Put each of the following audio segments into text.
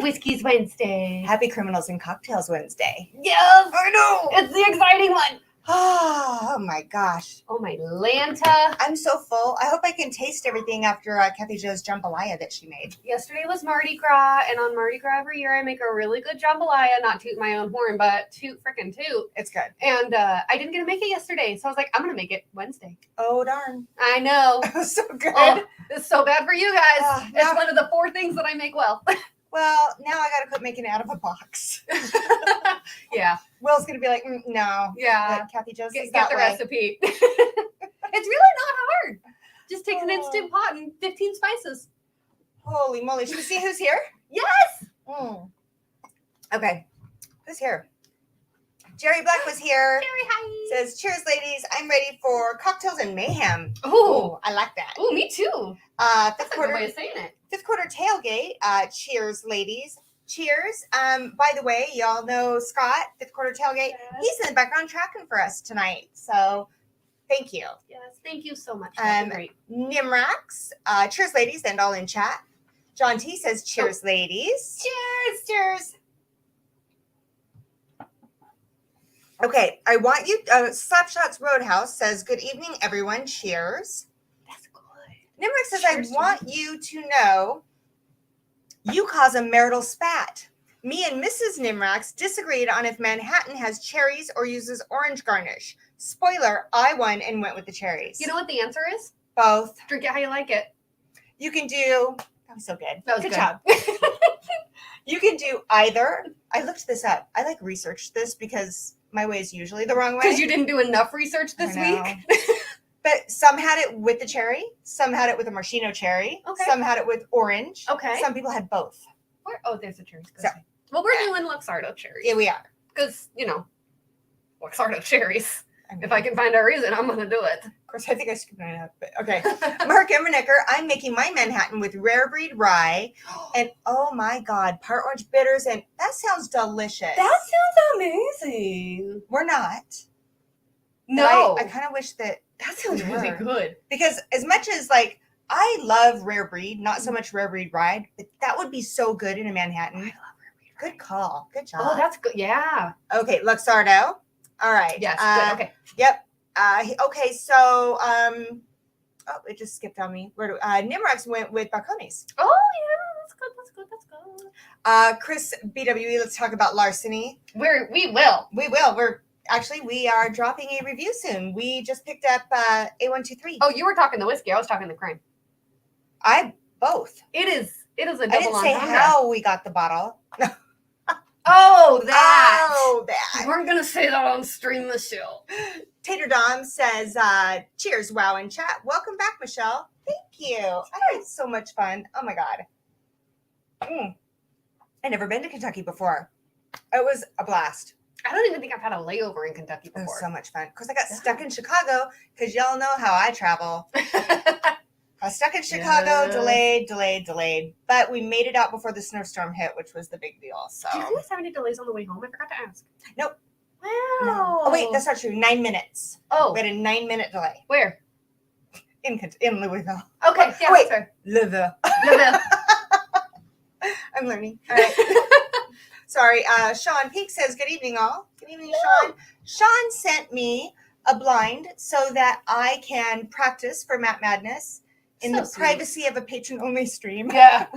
Whiskey's Wednesday. Happy Criminals and Cocktails Wednesday. Yes! I know! It's the exciting one. Oh my gosh. Oh my Lanta. I'm so full. I hope I can taste everything after Kathy Jo's jambalaya that she made. Yesterday was Mardi Gras, and on Mardi Gras every year I make a really good jambalaya, not toot my own horn, but toot frickin' toot. It's good. And I didn't get to make it yesterday, so I was like, I'm going to make it Wednesday. Oh, darn. I know. It was so good. Oh, it's so bad for you guys. It's yeah. one of the 4 things that I make well. Well, now I got to quit making it out of a box. Yeah. Will's going to be like, no. Yeah. Kathy Jo's is Get that the way. recipe. It's really not hard. Just take an instant pot and 15 spices. Holy moly. Should we see who's here? Yes. Okay. Who's here? Jerry Black was here. Jerry, hi. Says, cheers, ladies. I'm ready for cocktails and mayhem. Ooh. I like that. Ooh, me too. Fifth That's a quarter. good way of saying it. Fifth quarter tailgate. Cheers, ladies. Cheers. By the way, y'all know Scott, fifth quarter tailgate. Yes. He's in the background tracking for us tonight. So thank you. Yes, thank you so much. That's great. Nimrax. Cheers, ladies, and all in chat. John T says, cheers, ladies. Cheers. Cheers. Okay, I want you. Slapshots Roadhouse says, good evening, everyone. Cheers. That's good. Nimrax says, Cheers, I want you to know you cause a marital spat. Me and Mrs. Nimrax disagreed on if Manhattan has cherries or uses orange garnish. Spoiler, I won and went with the cherries. You know what the answer is? Both. Drink it how you like it. You can do, that was so good. That was good good. job. You can do either. I looked this up. I like researched this because my way is usually the wrong way. Because you didn't do enough research this week. But some had it with the cherry. Some had it with a maraschino cherry. Okay. Some had it with orange. Okay. Some people had both. Oh, there's a cherries. So, well, we're doing Luxardo cherries. yeah, we are. Because, Luxardo cherries. mean, If I can find a reason, I'm going to do it. Of course, I think I skipped mine out. But okay. Mark Emmernecker, I'm making my Manhattan with rare breed rye. And oh my God, part orange bitters. And that sounds delicious. That sounds amazing. We're not. No. I kind of wish that sounds really good. Because as much as I love rare breed, not so much rare breed rye, but that would be so good in a Manhattan. I love rare breed. Good call. Good job. Oh, that's good. Yeah. Okay, Luxardo. All right. Yes. Good. Okay. Yep. Okay, so it just skipped on me. Where do Nimrax went with Balcones. Oh yeah, that's good. That's good. That's good. Chris BWE, let's talk about larceny. We will. We will. We are dropping a review soon. We just picked up A123. Oh, you were talking the whiskey. I was talking the crime. Both. It is a double I didn't say entendre. how we got the bottle. Oh, that. Oh, that. We're gonna say that on Stream the Show. Tater Dom says, cheers, wow, in chat. Welcome back, Michelle. Thank you. I had so much fun. Oh, my God. I've never been to Kentucky before. It was a blast. I don't even think I've had a layover in Kentucky It before. was so much fun. Of course, I got stuck in Chicago because y'all know how I travel. I was stuck in Chicago, delayed. But we made it out before the snowstorm hit, which was the big deal. So. Did you guys have any delays on the way home? I forgot to ask. Nope. Wow. No. Oh, wait, that's not true. 9 minutes. Oh. We had a 9-minute delay. Where? In Louisville. Okay. Yeah, wait. that's fair. Louisville. Louisville. I'm learning. All right. Sorry. Sean Peak says, good evening, all. Good evening, Sean. Sean sent me a blind so that I can practice for Matt Madness in the privacy of a patron-only stream. Yeah.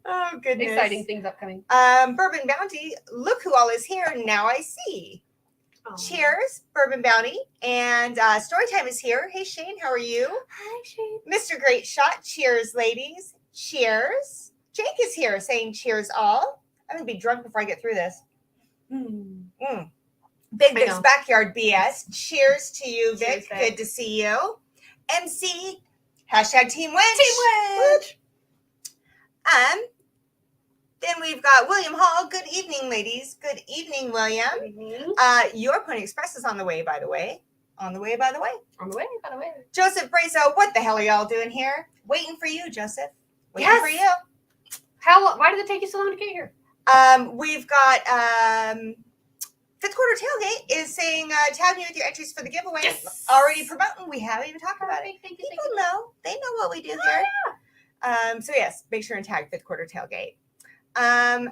Oh, goodness. Exciting things upcoming. Bourbon Bounty, look who all is here. Now I see. Oh. Cheers, Bourbon Bounty. And Storytime is here. Hey, Shane, how are you? Hi, Shane. Mr. Great Shot, cheers, ladies. Cheers. Jake is here saying cheers, all. I'm going to be drunk before I get through this. Big Vic's Backyard BS. Cheers to you, Vic. Cheers, good to see you. MC, hashtag Team Winch. Team Winch. Then we've got William Hall. Good evening, ladies. Good evening, William. Good evening. Your Pony Express is on the way, by the way. On the way, by the way. On the way, by the way. Joseph Brazo, what the hell are y'all doing here? Waiting for you, Joseph. Waiting for you. Why did it take you so long to get here? We've got Fifth Quarter Tailgate is saying tag me with your entries for the giveaway. Yes. Already promoting. We haven't even talked about it. Thank you. People know. They know what we do here. So yes, make sure and tag Fifth Quarter Tailgate. JSPAC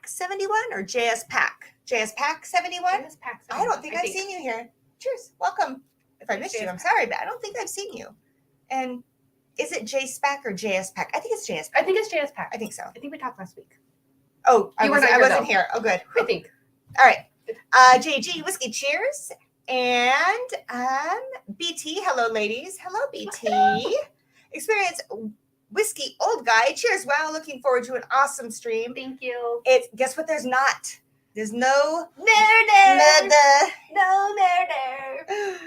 71 or JS Pack? JS Pack 71? JS Pack I don't think I've seen you here. Cheers. Welcome. If I missed you, I'm sorry, but I don't think I've seen you. And is it JSPAC or JS Pack? I think it's JS Pack. I think it's JS Pack. I think so. I think we talked last week. Oh, I You were wasn't, not I here, wasn't though. here. Oh, good. I think. All right. JG, whiskey, cheers. And BT, hello, ladies. Hello, BT. Experience whiskey, old guy. Cheers. Wow, looking forward to an awesome stream. Thank you. Guess what? There's not. There's no Murder. murder. No murder.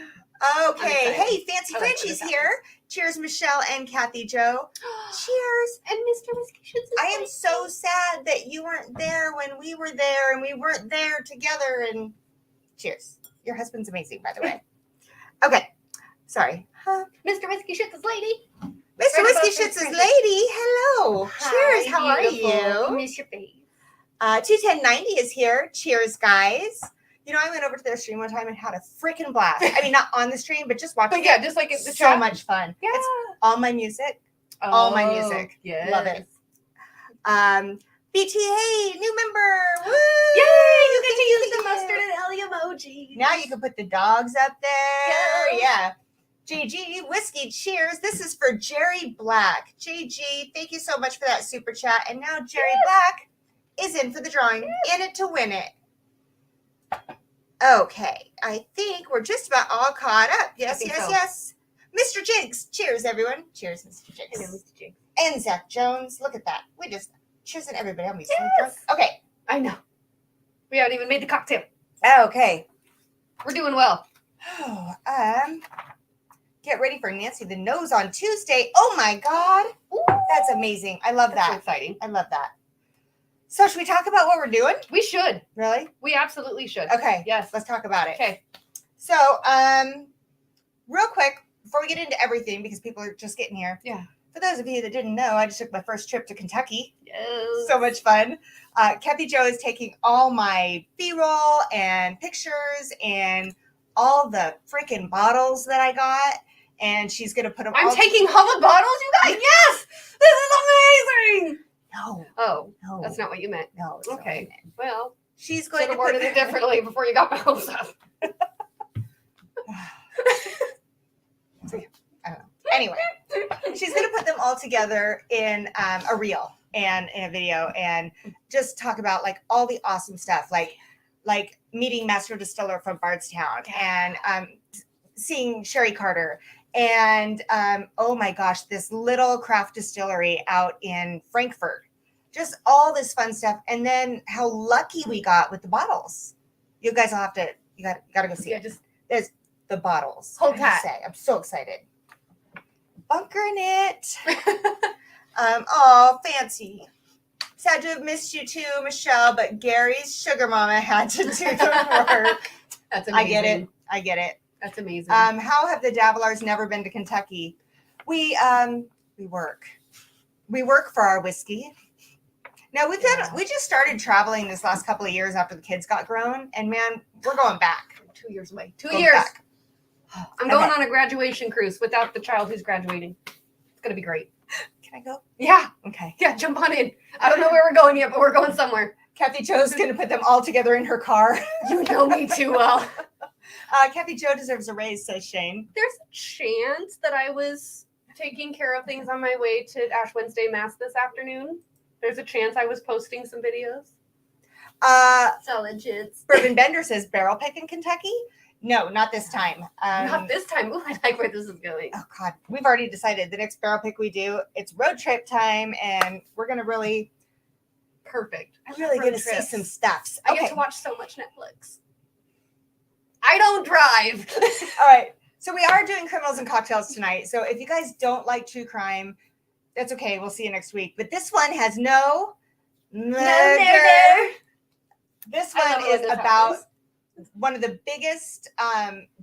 Okay. Hey, Fancy I like Frenchie's when it here. Cheers, Michelle and Kathy Joe. Cheers. And Mr. Whiskey Shoots. I am so sad that you weren't there when we were there and we weren't there together. And cheers. Your husband's amazing, by the way. Okay. Sorry. Huh? Mr. Whiskey Shoots is lady. Mr. Right Whiskey above Shits' Frenchie. lady. Hello. Cheers. Hi, How are beautiful. you? Miss your face. 21090 is here. Cheers, guys. You know, I went over to their stream one time and had a freaking blast. I mean, not on the stream, but just watching But yeah, it. just like the So chat. much fun. Yeah. It's all my music. all my music. Yes. Love it. BT, hey, new member. Woo! Yay! You get to use Thank the you. mustard and Ellie emoji. Now you can put the dogs up there. Yes. Yeah. JG, whiskey, cheers. This is for Jerry Black. JG, thank you so much for that super chat. And now Jerry Black is in for the drawing, in it to win it. Okay, I think we're just about all caught up. Yes, think yes, so. yes. Mr. Jigs, cheers, everyone. Cheers, Mr. Hello, Jigs. Mr. Jig. And Zach Jones. Look at that. We just cheersing everybody. I'm so Yes. drunk. Okay. I know. We haven't even made the cocktail. Okay. We're doing well. Get ready for Nancy the Nose on Tuesday. Oh my God. Ooh, That's amazing. I love that's so that. exciting. I love that. So should we talk about what we're doing? We should. Really? We absolutely should. Okay. Yes. Let's talk about it. Okay. So, real quick, before we get into everything, because people are just getting here. Yeah. For those of you that didn't know, I just took my first trip to Kentucky. Yes. So much fun. Kathy Joe is taking all my B-roll and pictures and all the freaking bottles that I got, and she's gonna put them. I'm all taking all the bottles, you guys. Yes. This is amazing. No, Oh, no, that's not what you meant. no. it's not Okay. what I meant. Well, She's going should to have put worded it differently before you got my hopes up. I don't know. Anyway, she's gonna put them all together in a reel and in a video, and just talk about like all the awesome stuff, like meeting master distiller from Bardstown and seeing Sherry Carter and oh my gosh, this little craft distillery out in Frankfurt. Just all this fun stuff, and then how lucky we got with the bottles. You guys will have to. You got to go see Yeah, it. just There's the bottles. Hold I have to tight. say, I'm so excited. Bunkering it. Oh, fancy. Sad to have missed you too, Michelle, but Gary's sugar mama had to do the work. that's amazing. I get it. I get it. That's amazing. How have the Davilars never been to Kentucky? We work. We work for our whiskey. Now we just started traveling this last couple of years after the kids got grown, and man, we're going back. 2 years away. 2 Going years. back. I'm going on a graduation cruise without the child who's graduating. It's gonna be great. Can I go? Yeah. Okay. Yeah. Jump on in. I don't know where we're going yet, but we're going somewhere. Kathy Joe's going to put them all together in her car. You know me too well. Kathy Joe deserves a raise, says Shane. There's a chance that I was taking care of things on my way to Ash Wednesday Mass this afternoon. There's a chance I was posting some videos. Solid shits. Bourbon Bender says barrel pick in Kentucky. No, not this time. Not this time. Ooh, I like where this is going. Oh God, we've already decided the next barrel pick we do, it's road trip time, and we're gonna really, Perfect. really Road gonna see trips. some stuffs. I get to watch so much Netflix. I don't drive. All right. So we are doing criminals and cocktails tonight. So if you guys don't like true crime, that's okay. We'll see you next week. But this one has no murder. This I one love it when is this happens. about one of the biggest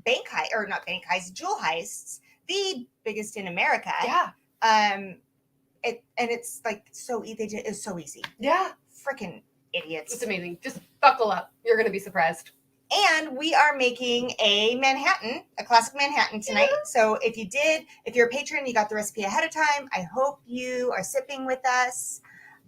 bank heists, jewel heists, the biggest in America. Yeah. It's like so easy. It's so easy. Yeah. Freaking idiots. It's amazing. Just buckle up. You're going to be surprised. And we are making a classic Manhattan tonight. Yeah. So if you're a patron, you got the recipe ahead of time. I hope you are sipping with us.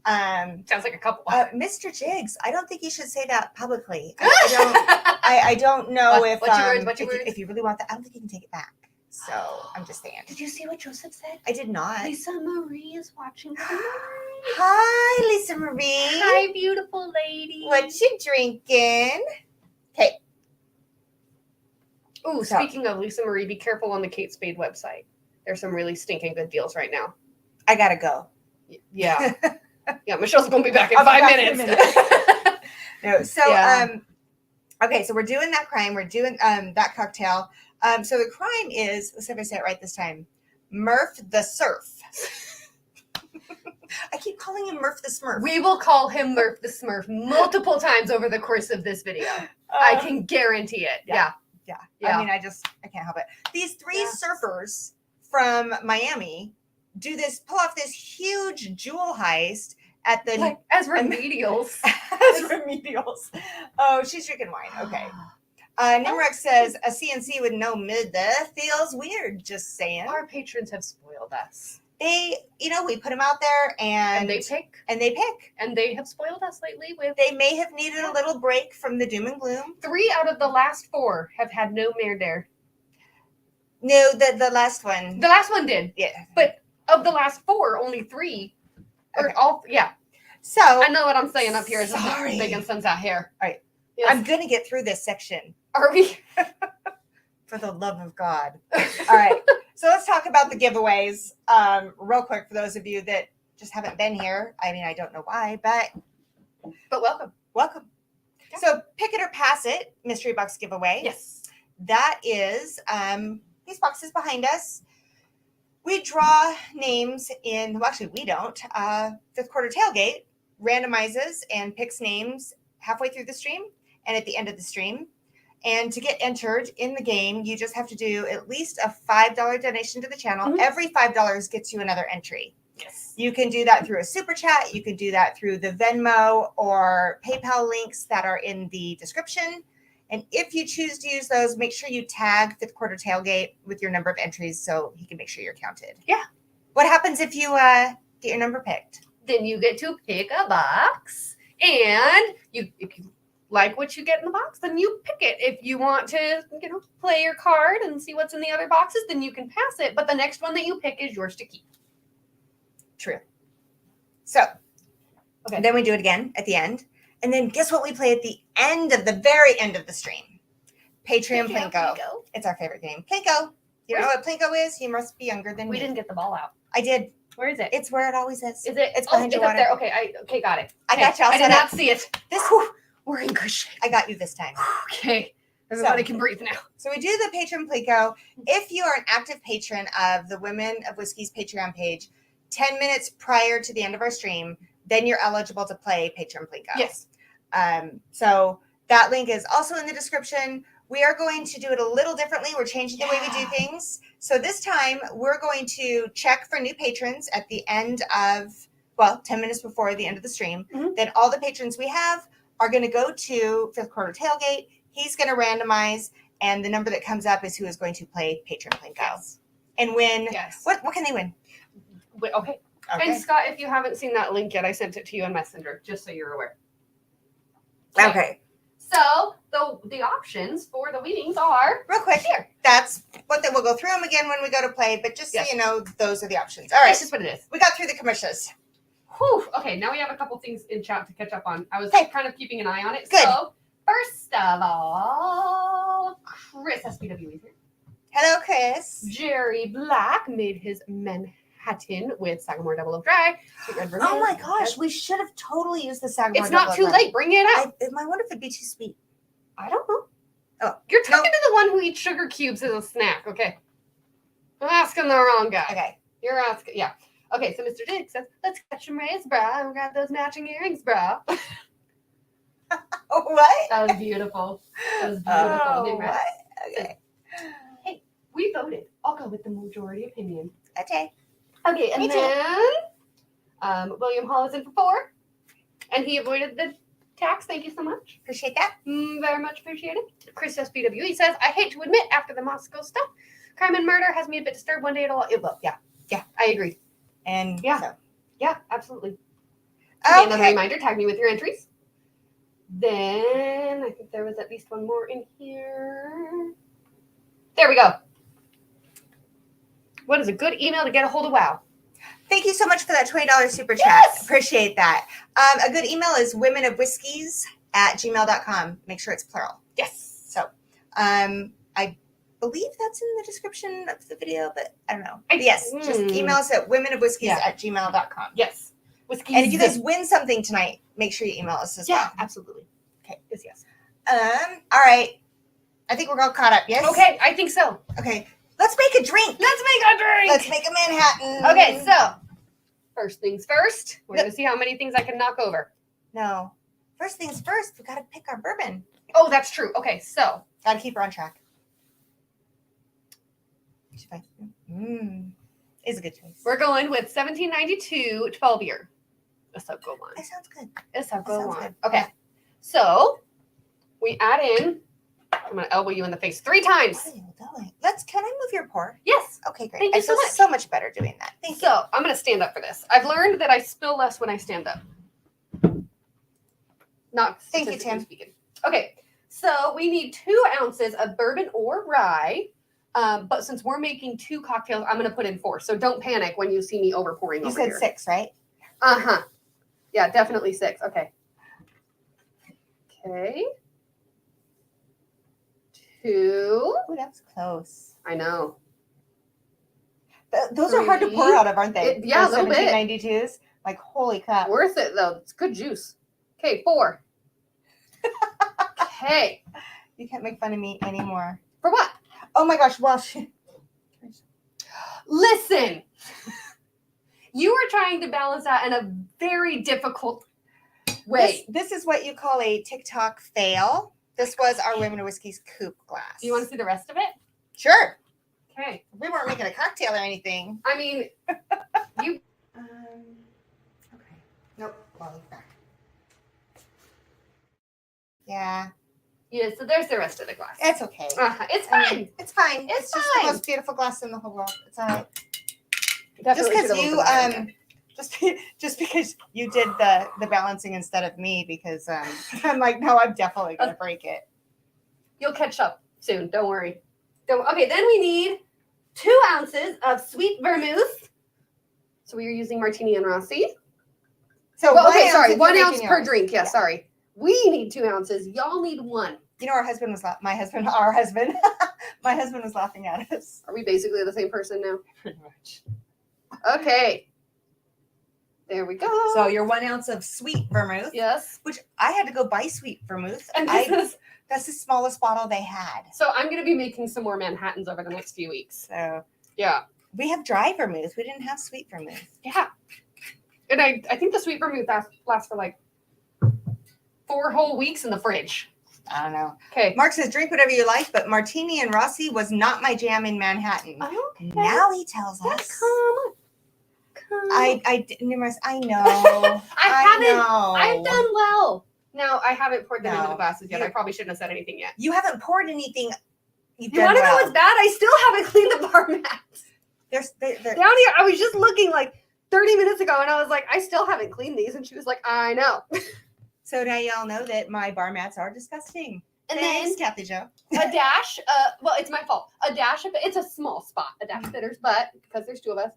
Sounds like a couple. Mr. Jiggs, I don't think you should say that publicly. I don't know if you really want that. I don't think you can take it back. So I'm just saying. Did you see what Joseph said? I did not. Lisa Marie is watching tonight. Hi, Lisa Marie. Hi, beautiful lady. What you drinking? Okay. Ooh, speaking of Lisa Marie, be careful on the Kate Spade website. There's some really stinking good deals right now. I gotta go. Yeah. Yeah, Michelle's gonna be back in 5 minutes. No, so okay, so we're doing that crime. We're doing that cocktail. So the crime is, let's see if I say it right this time, Murf the Surf. I keep calling him Murf the Smurf. We will call him Murf the Smurf multiple times over the course of this video. I can guarantee it. Yeah. I mean, I can't help it. These three surfers from Miami pull off this huge jewel heist at the as remedials. Remedials. Oh, she's drinking wine. Okay. Nimrek says a CNC with no mid feels weird. Just saying. Our patrons have spoiled us. They, we put them out there and they pick. And they have spoiled us lately with. They may have needed a little break from the doom and gloom. 3 out of the last 4 have had no murder. No, the last one. The last one did. Yeah. But of the last 4, only 3. Or all. Yeah. So I know what I'm saying up here is sorry. making sense out here. All right. Yes. I'm gonna get through this section. Are we? For the love of God. All right. So let's talk about the giveaways real quick for those of you that just haven't been here. I mean, I don't know why, but welcome. Welcome. Yeah. So pick it or pass it mystery box giveaway. Yes. That is these boxes behind us. We draw names actually we don't. Fifth Quarter Tailgate randomizes and picks names halfway through the stream and at the end of the stream. And to get entered in the game, you just have to do at least a $5 donation to the channel. Mm-hmm. Every $5 gets you another entry. Yes. You can do that through a super chat. You can do that through the Venmo or PayPal links that are in the description. And if you choose to use those, make sure you tag Fifth Quarter Tailgate with your number of entries so he can make sure you're counted. Yeah. What happens if you get your number picked? Then you get to pick a box. And if you like what you get in the box, then you pick it. If you want to, play your card and see what's in the other boxes, then you can pass it. But the next one that you pick is yours to keep. True. So, then we do it again at the end. And then guess what we play at the very end of the stream? Patreon Plinko. It's our favorite game. Plinko. You know what Plinko is? You must be younger than me. We didn't get the ball out. I did. Where is it? It's where it always is. Is it? It's behind your up water. There. Okay, got it. I got you. I did not see it. We're in good shape. I got you this time. Okay. Everybody can breathe now. So we do the Patreon Plinko. If you are an active patron of the Women of Whiskey's Patreon page, 10 minutes prior to the end of our stream, then you're eligible to play Patreon Plinko. Yes. So that link is also in the description. We are going to do it a little differently. We're changing the way we do things. So this time we're going to check for new patrons at the end of, 10 minutes before the end of the stream. Mm-hmm. Then all the patrons we have are going to go to Fifth Quarter Tailgate. He's going to randomize, and the number that comes up is who is going to play Patreon Plinko. Yes. And win. Yes. What can they win? Okay. And Scott, if you haven't seen that link yet, I sent it to you on Messenger, just so you're aware. Okay. So the options for the winnings are real quick here. That's what we'll go through them again when we go to play, but just so you know, those are the options. All right. That's just what it is. We got through the commercials. Whew. Okay, now we have a couple things in chat to catch up on. I was kind of keeping an eye on it. Good. So first of all, Chris SPW here. Hello, Chris. Jerry Black made his Manhattan with Sagamore Double Oak Dry. Oh my gosh, we should have totally used the Sagamore. It's not too late. Bring it up. I wonder if it'd be too sweet. I don't know. Oh, you're talking to the one who eats sugar cubes as a snack. Okay, I'm asking the wrong guy. Okay, you're asking. Yeah. Okay, so Mr. Dick says, let's catch some rays, bro. I got those matching earrings, bro. What? That was beautiful. What? Okay. Hey, we voted. I'll go with the majority opinion. Okay. Okay, and then William Hall is in for 4. And he avoided the tax. Thank you so much. Appreciate that. Very much appreciated. Chris SPW says, I hate to admit, after the Moscow stuff, crime and murder has me a bit disturbed one day at all. Yeah, I agree. And yeah, absolutely. Another Okay. reminder, tag me with your entries. Then I think there was at least one more in here. There we go. What is a good email to get a hold of WoW? Thank you so much for that $20 super chat. Yes! Appreciate that. A good email is womenofwhiskies@gmail.com. Make sure it's plural. Yes. So, I believe that's in the description of the video, but I don't know. Yes, just email us at womenofwhiskies@gmail.com. Yes. Whiskey. And if you guys win something tonight, make sure you email us as well. Yeah, absolutely. Okay. Yes. All right. I think we're all caught up, yes? Okay, I think so. Okay. Let's make a drink. Let's make a drink. Let's make a Manhattan. Okay, so first things first. We're going to see how many things I can knock over. No. First things first, we got to pick our bourbon. Oh, that's true. Okay, so. Got to keep her on track. Is a good choice. We're going with 1792 12 year. That's a good one. That sounds good. It's a good one. Good. Okay, so we add in, I'm going to elbow you in the face 3 times. What are you doing? Can I move your pour? Yes. Okay, great. Thank you I feel so much. so much better doing that. Thank you. So I'm going to stand up for this. I've learned that I spill less when I stand up. Not Thank you, statistically Tim. speaking. Okay, so we need 2 ounces of bourbon or rye. But since we're making 2 cocktails, I'm going to put in 4. So don't panic when you see me over pouring You over said here. 6, right? Uh-huh. Yeah, definitely 6. Okay. Okay. 2. Ooh, that's close. I know. Those are hard to 3. pour out of, aren't they? Yeah, Those a little bit. 1792s. Like, holy crap. Worth it, though. It's good juice. Okay, 4. Okay. You can't make fun of me anymore. For what? Oh my gosh, well, Listen. You were trying to balance that in a very difficult way. This is what you call a TikTok fail. This was our Women of Whiskey's Coupe glass. Do you want to see the rest of it? Sure. Okay. We weren't making a cocktail or anything. I mean, you. Okay. Nope. Well, look back. Yeah. Yeah, so there's the rest of the glass. It's okay. It's I fine. mean, it's fine. It's just fine. the most beautiful glass in the whole world. It's all right. Definitely Just should've because opened that again. just because you did the balancing instead of me, because I'm like, no, I'm definitely gonna break it. You'll catch up soon. Don't worry. Okay, then we need 2 ounces of sweet vermouth. So we are using Martini and Rossi. So Well, okay, ounce sorry, if 1 you're ounce making per yours. drink. Yeah, Yeah. sorry. We need 2 ounces. Y'all need 1. You know, our husband, my husband was laughing at us. Are we basically the same person now? Pretty much. Okay. There we go. So your 1 ounce of sweet vermouth, yes. which I had to go buy sweet vermouth. And That's the smallest bottle they had. so I'm going to be making some more Manhattans over the next few weeks. So Yeah. we have dry vermouth. We didn't have sweet vermouth. Yeah. And I think the sweet vermouth lasts for like 4 whole weeks in the fridge. I don't know. Okay. Mark says, drink whatever you like, but Martini and Rossi was not my jam in Manhattan. Okay. Now he tells Yeah, us. come. Numerous. I know. I've done well. No, I haven't poured them into No. the glasses yet. You- I probably shouldn't have said anything yet. You haven't poured anything. You want to know what's bad? I still haven't cleaned the bar mats. They're Down here, I was just looking like 30 minutes ago and I was like, I still haven't cleaned these. And she was like, I know. So now y'all know that my bar mats are disgusting. And Thanks, Kathy Jo. then a dash, well, it's my fault. A dash of it's a small spot, a dash of bitters, but because there's 2 of us,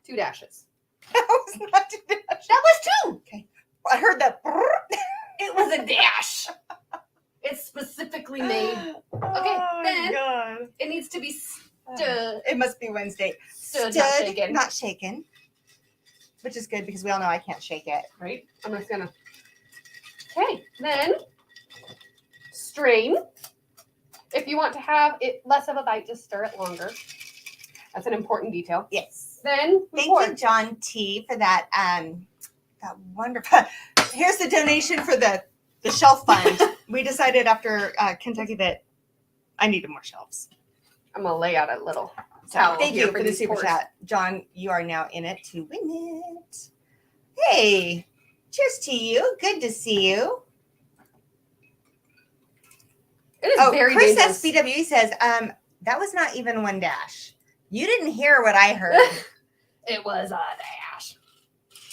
2 dashes. That was not too much. That was 2. I heard that. It was a dash. It's specifically made. Oh, then- God. It needs to be stirred. It must be Wednesday. Stood, not shaken. Not shaken. Which is good because we all know I can't shake it. Right? I'm just gonna. Okay, then strain. If you want to have it less of a bite, just stir it longer. That's an important detail. Yes. Then we Thank pour. you, John T, for that. That wonderful. Here's the donation for the shelf fund. We decided after Kentucky that I needed more shelves. I'm gonna lay out a little So towel thank here you for the these super pours. chat, John. You are now in it to win it. Hey, cheers to you. Good to see you. It is Oh, very Chris dangerous. SBW says, that was not even 1 dash. You didn't hear what I heard. It was a dash.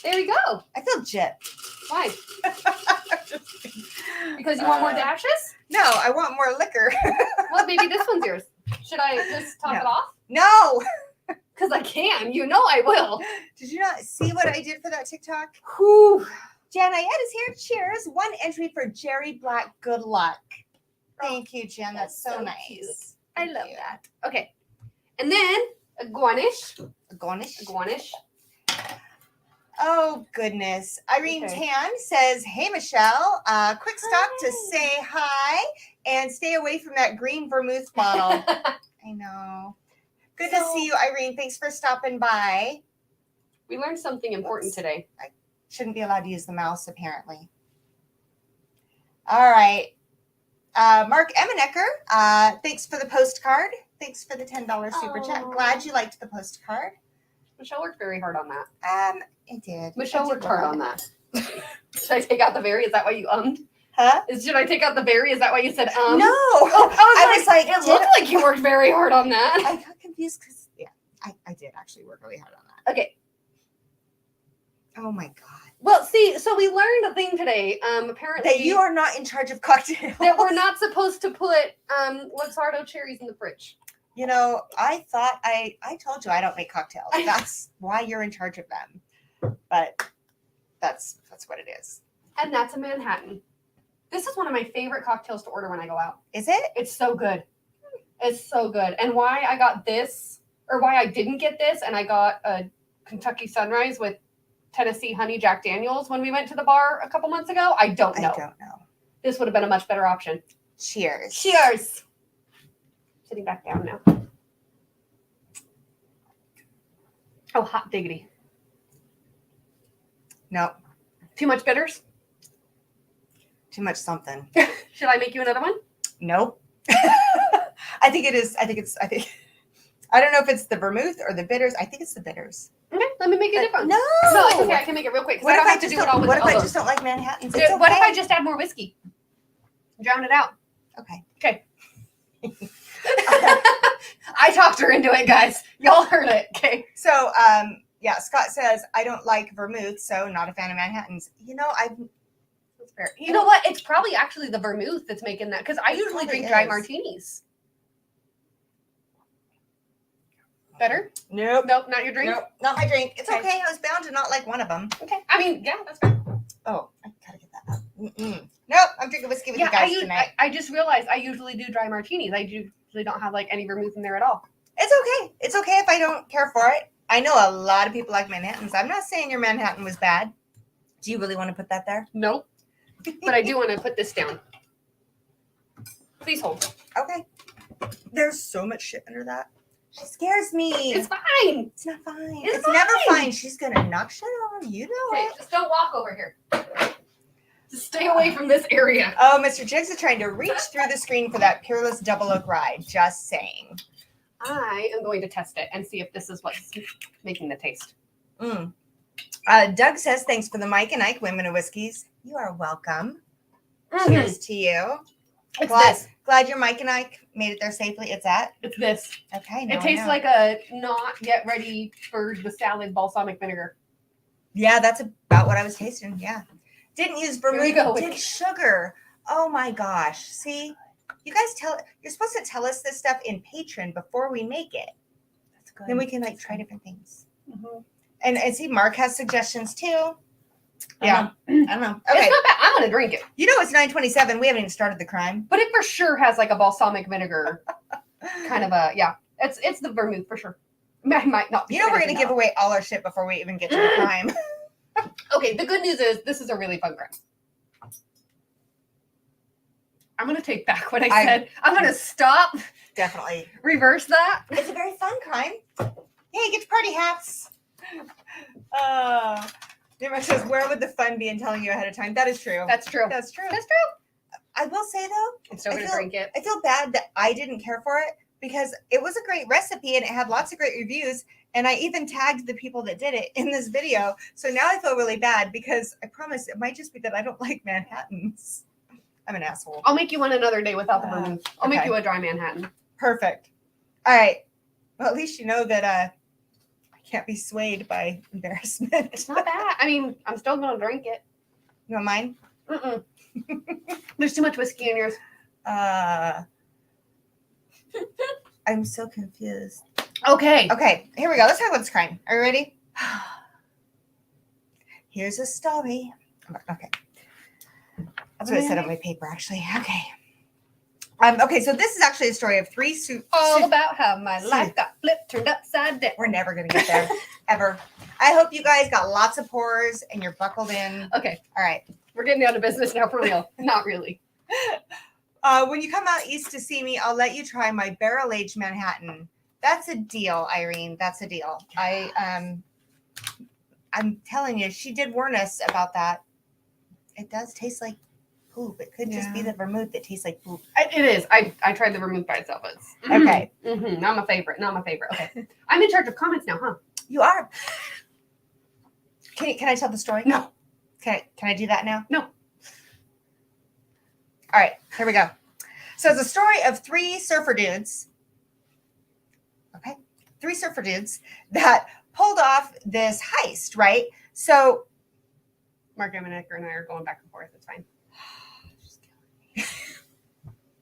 There we go. I feel jet. Why? Because you want more dashes? No, I want more liquor. Well, maybe this one's yours. Should I just top No. it off? No. Because I can. You know I will. Did you not see what I did for that TikTok? Whew. Jen, I is here. Cheers. 1 entry for Jerry Black. Good luck. Thank you, Jen. That's so nice. cute. Thank I love you. that. Okay. And then a Garnish. Garnish. A Garnish. Oh, goodness. Irene Okay. Tan says, hey, Michelle, quick stop to say hi and stay away from that green vermouth bottle. I know. Good to So- see you, Irene. Thanks for stopping by. We learned something important Whoops. today. Shouldn't be allowed to use the mouse, apparently. All right. Mark Eminecker, thanks for the postcard. Thanks for the $10 super chat. Aw. Glad you liked the postcard. Michelle worked very hard on that. It did. Michelle I did worked hard well. on that. Should I take out the very? Is that why you ummed? Huh? Should I take out the very? Is that why you said No. Oh, I was like, it did looked like you worked very hard on that. I got confused because, yeah, I did actually work really hard on that. Okay. Oh, my God. Well, see, so we learned a thing today. Apparently That you are not in charge of cocktails. that we're not supposed to put Luxardo cherries in the fridge. You know, I thought I told you I don't make cocktails. That's why you're in charge of them. But that's what it is. And that's a Manhattan. This is one of my favorite cocktails to order when I go out. Is it? It's so good. It's so good. And why I got this, or why I didn't get this, and I got a Kentucky Sunrise with Tennessee Honey Jack Daniels when we went to the bar a couple months ago, I don't know. I don't know. This would have been a much better option. Cheers. Cheers. Sitting back down now. Oh, hot diggity. No, Too much bitters? too much something. Should I make you another one? Nope. I think it is. I don't know if it's the vermouth or the bitters. I think it's the bitters. Okay, let me make a different. No. No, it's okay. I can make it real quick. 'Cause I don't have to do it all with What if all I those. just don't like Manhattans? Dude, It's okay. What if I just add more whiskey? Drown it out. Okay. Okay. I talked her into it, guys. Y'all heard it. Okay. So, yeah, Scott says I don't like vermouth, so not a fan of Manhattans. You know, that's fair. You know what? It's probably actually the vermouth that's making that, because I usually probably drink dry is. martinis. Better? Nope. Nope, not your drink? Nope, not my drink. It's Okay. okay. I was bound to not like one of them. Okay. I mean, yeah, that's fine. Oh, I gotta get that up. Nope, I'm drinking whiskey with Yeah, you guys tonight. I just realized I usually do dry martinis. I usually don't have like any vermouth in there at all. It's okay. It's okay if I don't care for it. I know a lot of people like Manhattans. I'm not saying your Manhattan was bad. Do you really want to put that there? Nope. But I do want to put this down. Please hold. Okay. There's so much shit under that. She scares me. It's fine. It's not fine. It's It's never fine. fine. She's gonna knock shit on. You know Okay, it. just don't walk over here. Just stay away from this area. Oh, Mr. Jiggs is trying to reach through the screen for that Peerless Double Oak Rye. Just saying. I am going to test it and see if this is what's making the taste. Doug says, thanks for the Mike and Ike Women of Whiskeys. You are welcome. Mhm. Cheers to you. It's glad, this. glad your Mike and Ike made it there safely. It's that? It's this. Okay. now It I tastes know. like a not yet ready for the salad balsamic vinegar. Yeah, that's about what I was tasting. Yeah. Didn't use Here we vermouth. go. Did sugar. Oh my gosh. See? You guys you're supposed to tell us this stuff in Patreon before we make it. That's good. Then we can like try different things. Mhm. And see, Mark has suggestions too. Yeah. I don't know. It's Okay. not bad. I'm gonna drink it, You know it's 9:27. We haven't even started the crime. but it for sure has like a balsamic vinegar kind of a It's the vermouth for sure. I might not. Be You know we're gonna finishing give that. away all our shit before we even get to the crime. Okay, the good news is this is a really fun crime. I'm gonna take back what I said. I'm gonna stop, Definitely. reverse that. It's a very fun crime. Hey, get your party hats. Nirma says, where would the fun be in telling you ahead of time? That is true. That's true. That's true. That's true. I will say though, I'm still I gonna feel- drink it. I feel bad that I didn't care for it because it was a great recipe and it had lots of great reviews. And I even tagged the people that did it in this video. So now I feel really bad because I promise it might just be that I don't like Manhattans. I'm an asshole. I'll make you one another day without the vermouth. I'll make okay. you a dry Manhattan. Perfect. All right. Well, at least you know that Can't be swayed by embarrassment. It's not bad. I mean, I'm still gonna drink it. You want mine? Mm-mm. There's too much whiskey in yours. I'm so confused. Okay. Okay, here we go. Let's talk about this crime. Are you ready? Here's a story. Okay. That's what I said on my paper, actually. Okay. Okay, so this is actually a story of three All about how my life got flipped, turned upside down. We're never going to get there, ever. I hope you guys got lots of pours and you're buckled in. Okay. All right. We're getting down to business now for real. Not really. When you come out east to see me, I'll let you try my barrel-aged Manhattan. That's a deal, Irene. That's a deal. I'm telling you, she did warn us about that. It does taste like poop. It could just be the vermouth that tastes like poop. It is. I tried the vermouth by itself. It's Okay. Not my favorite. Not my favorite. Okay. I'm in charge of comments now, huh? You are. Can I tell the story? No. Can I do that now? No. All right, here we go. So it's a story of three surfer dudes. Okay. 3 surfer dudes that pulled off this heist, right? So Mark Emanecker and I are going back and forth. It's fine.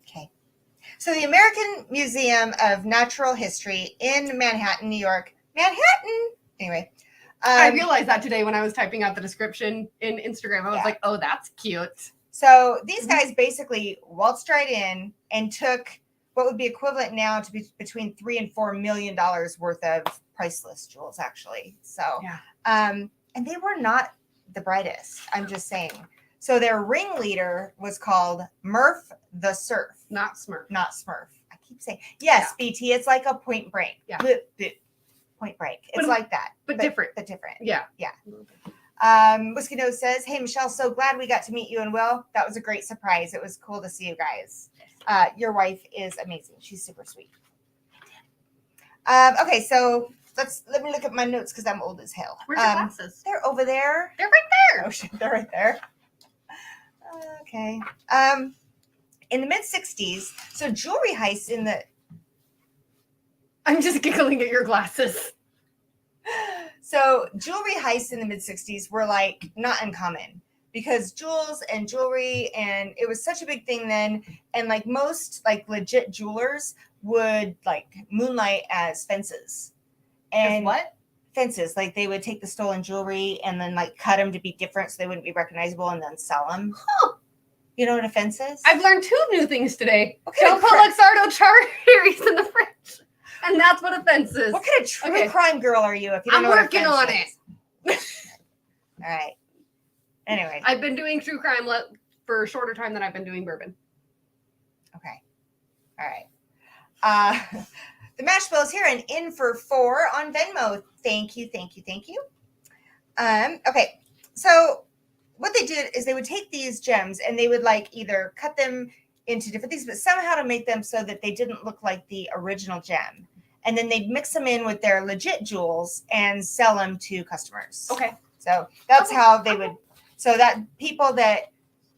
Okay. So the American Museum of Natural History in Manhattan, New York. Manhattan. Anyway. I realized that today when I was typing out the description in Instagram. I was like, oh, that's cute. So these guys basically waltzed right in and took what would be equivalent now to be between $3 and $4 million worth of priceless jewels, actually. So, and they were not the brightest. I'm just saying. So their ringleader was called Murf the Surf. Not Smurf. Not Smurf. I keep saying, yes, BT, it's like a Point Break. Yeah. Point Break. It's like that. But different. But different. Yeah. Yeah. Whiskey Nose says, hey, Michelle, so glad we got to meet you and Will. That was a great surprise. It was cool to see you guys. Your wife is amazing. She's super sweet. Okay, so let me look at my notes because I'm old as hell. Where's your glasses? They're over there. They're right there. Oh shit, they're right there. Okay. In the mid-60s, so jewelry heists in the I'm just giggling at your glasses. So jewelry heists in the mid-60s were like not uncommon because jewels and jewelry, and it was such a big thing then. And like most like legit jewelers would like moonlight as fences. And as what? Fences. Like they would take the stolen jewelry and then like cut them to be different so they wouldn't be recognizable and then sell them. Huh. You know what a fence is? I've learned 2 new things today. What kind Don't of put Luxardo Cherry in the fridge. And that's what a fence is. What kind of true crime girl are you? If you don't I'm know working on it. All right. Anyway. I've been doing true crime for a shorter time than I've been doing bourbon. Okay. All right. The mash bill is here and in for 4 on Venmo. Thank you. Okay. So what they did is they would take these gems and they would like either cut them into different things, but somehow to make them so that they didn't look like the original gem. And then they'd mix them in with their legit jewels and sell them to customers. Okay. So that's how they would, so that people that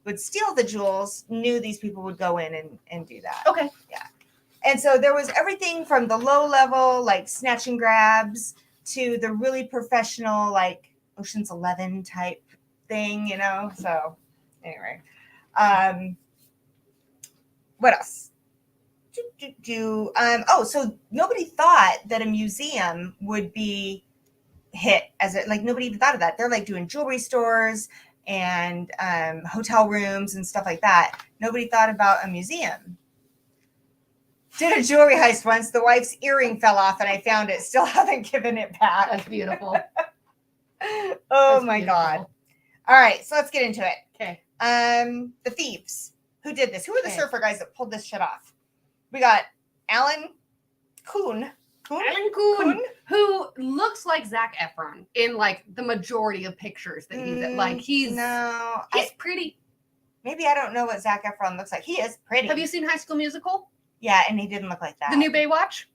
would steal the jewels knew these people would go in and do that. Okay. Yeah. And so there was everything from the low level, like snatch and grabs, to the really professional, like Ocean's 11 type thing, you know? So anyway, what else? So nobody thought that a museum would be hit as it, like nobody even thought of that. They're like doing jewelry stores and hotel rooms and stuff like that. Nobody thought about a museum. Did a jewelry heist once. The wife's earring fell off and I found it. Still haven't given it back. That's beautiful. Oh my God. All right, so let's get into it. Okay. The thieves. Who did this? Who are the surfer guys that pulled this shit off? We got Alan Kuhn, who looks like Zac Efron in like the majority of pictures that he's in. Like he's pretty. Maybe I don't know what Zac Efron looks like. He is pretty. Have you seen High School Musical? Yeah, and he didn't look like that. The new Baywatch?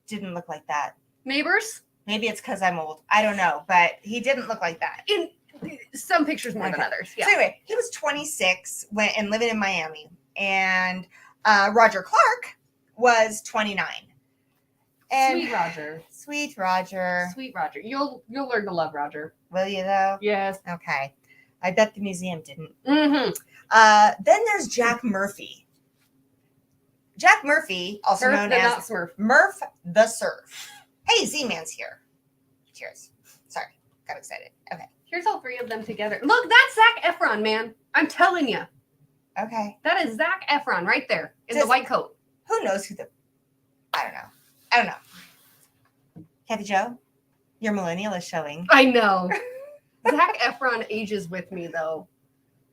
Didn't look like that. Neighbors? Maybe it's because I'm old. I don't know, but he didn't look like that. In some pictures more than others. Yeah. So anyway, he was 26 and living in Miami, and Roger Clark was 29. And Sweet Roger. Sweet Roger. Sweet Roger. You'll learn to love Roger. Will you though? Yes. Okay. I bet the museum didn't. Mm-hmm. Then there's Jack Murphy. Jack Murphy, also Surf known the as not Smurf. Murf the Surf. Hey, Z-Man's here. Cheers. Sorry, got excited. Okay. Here's all three of them together. Look, that's Zac Efron, man. I'm telling you. Okay. That is Zac Efron right there in the Just- white coat. Who knows who the... I don't know. Kathy Jo, your millennial is showing. I know. Zac Efron ages with me, though.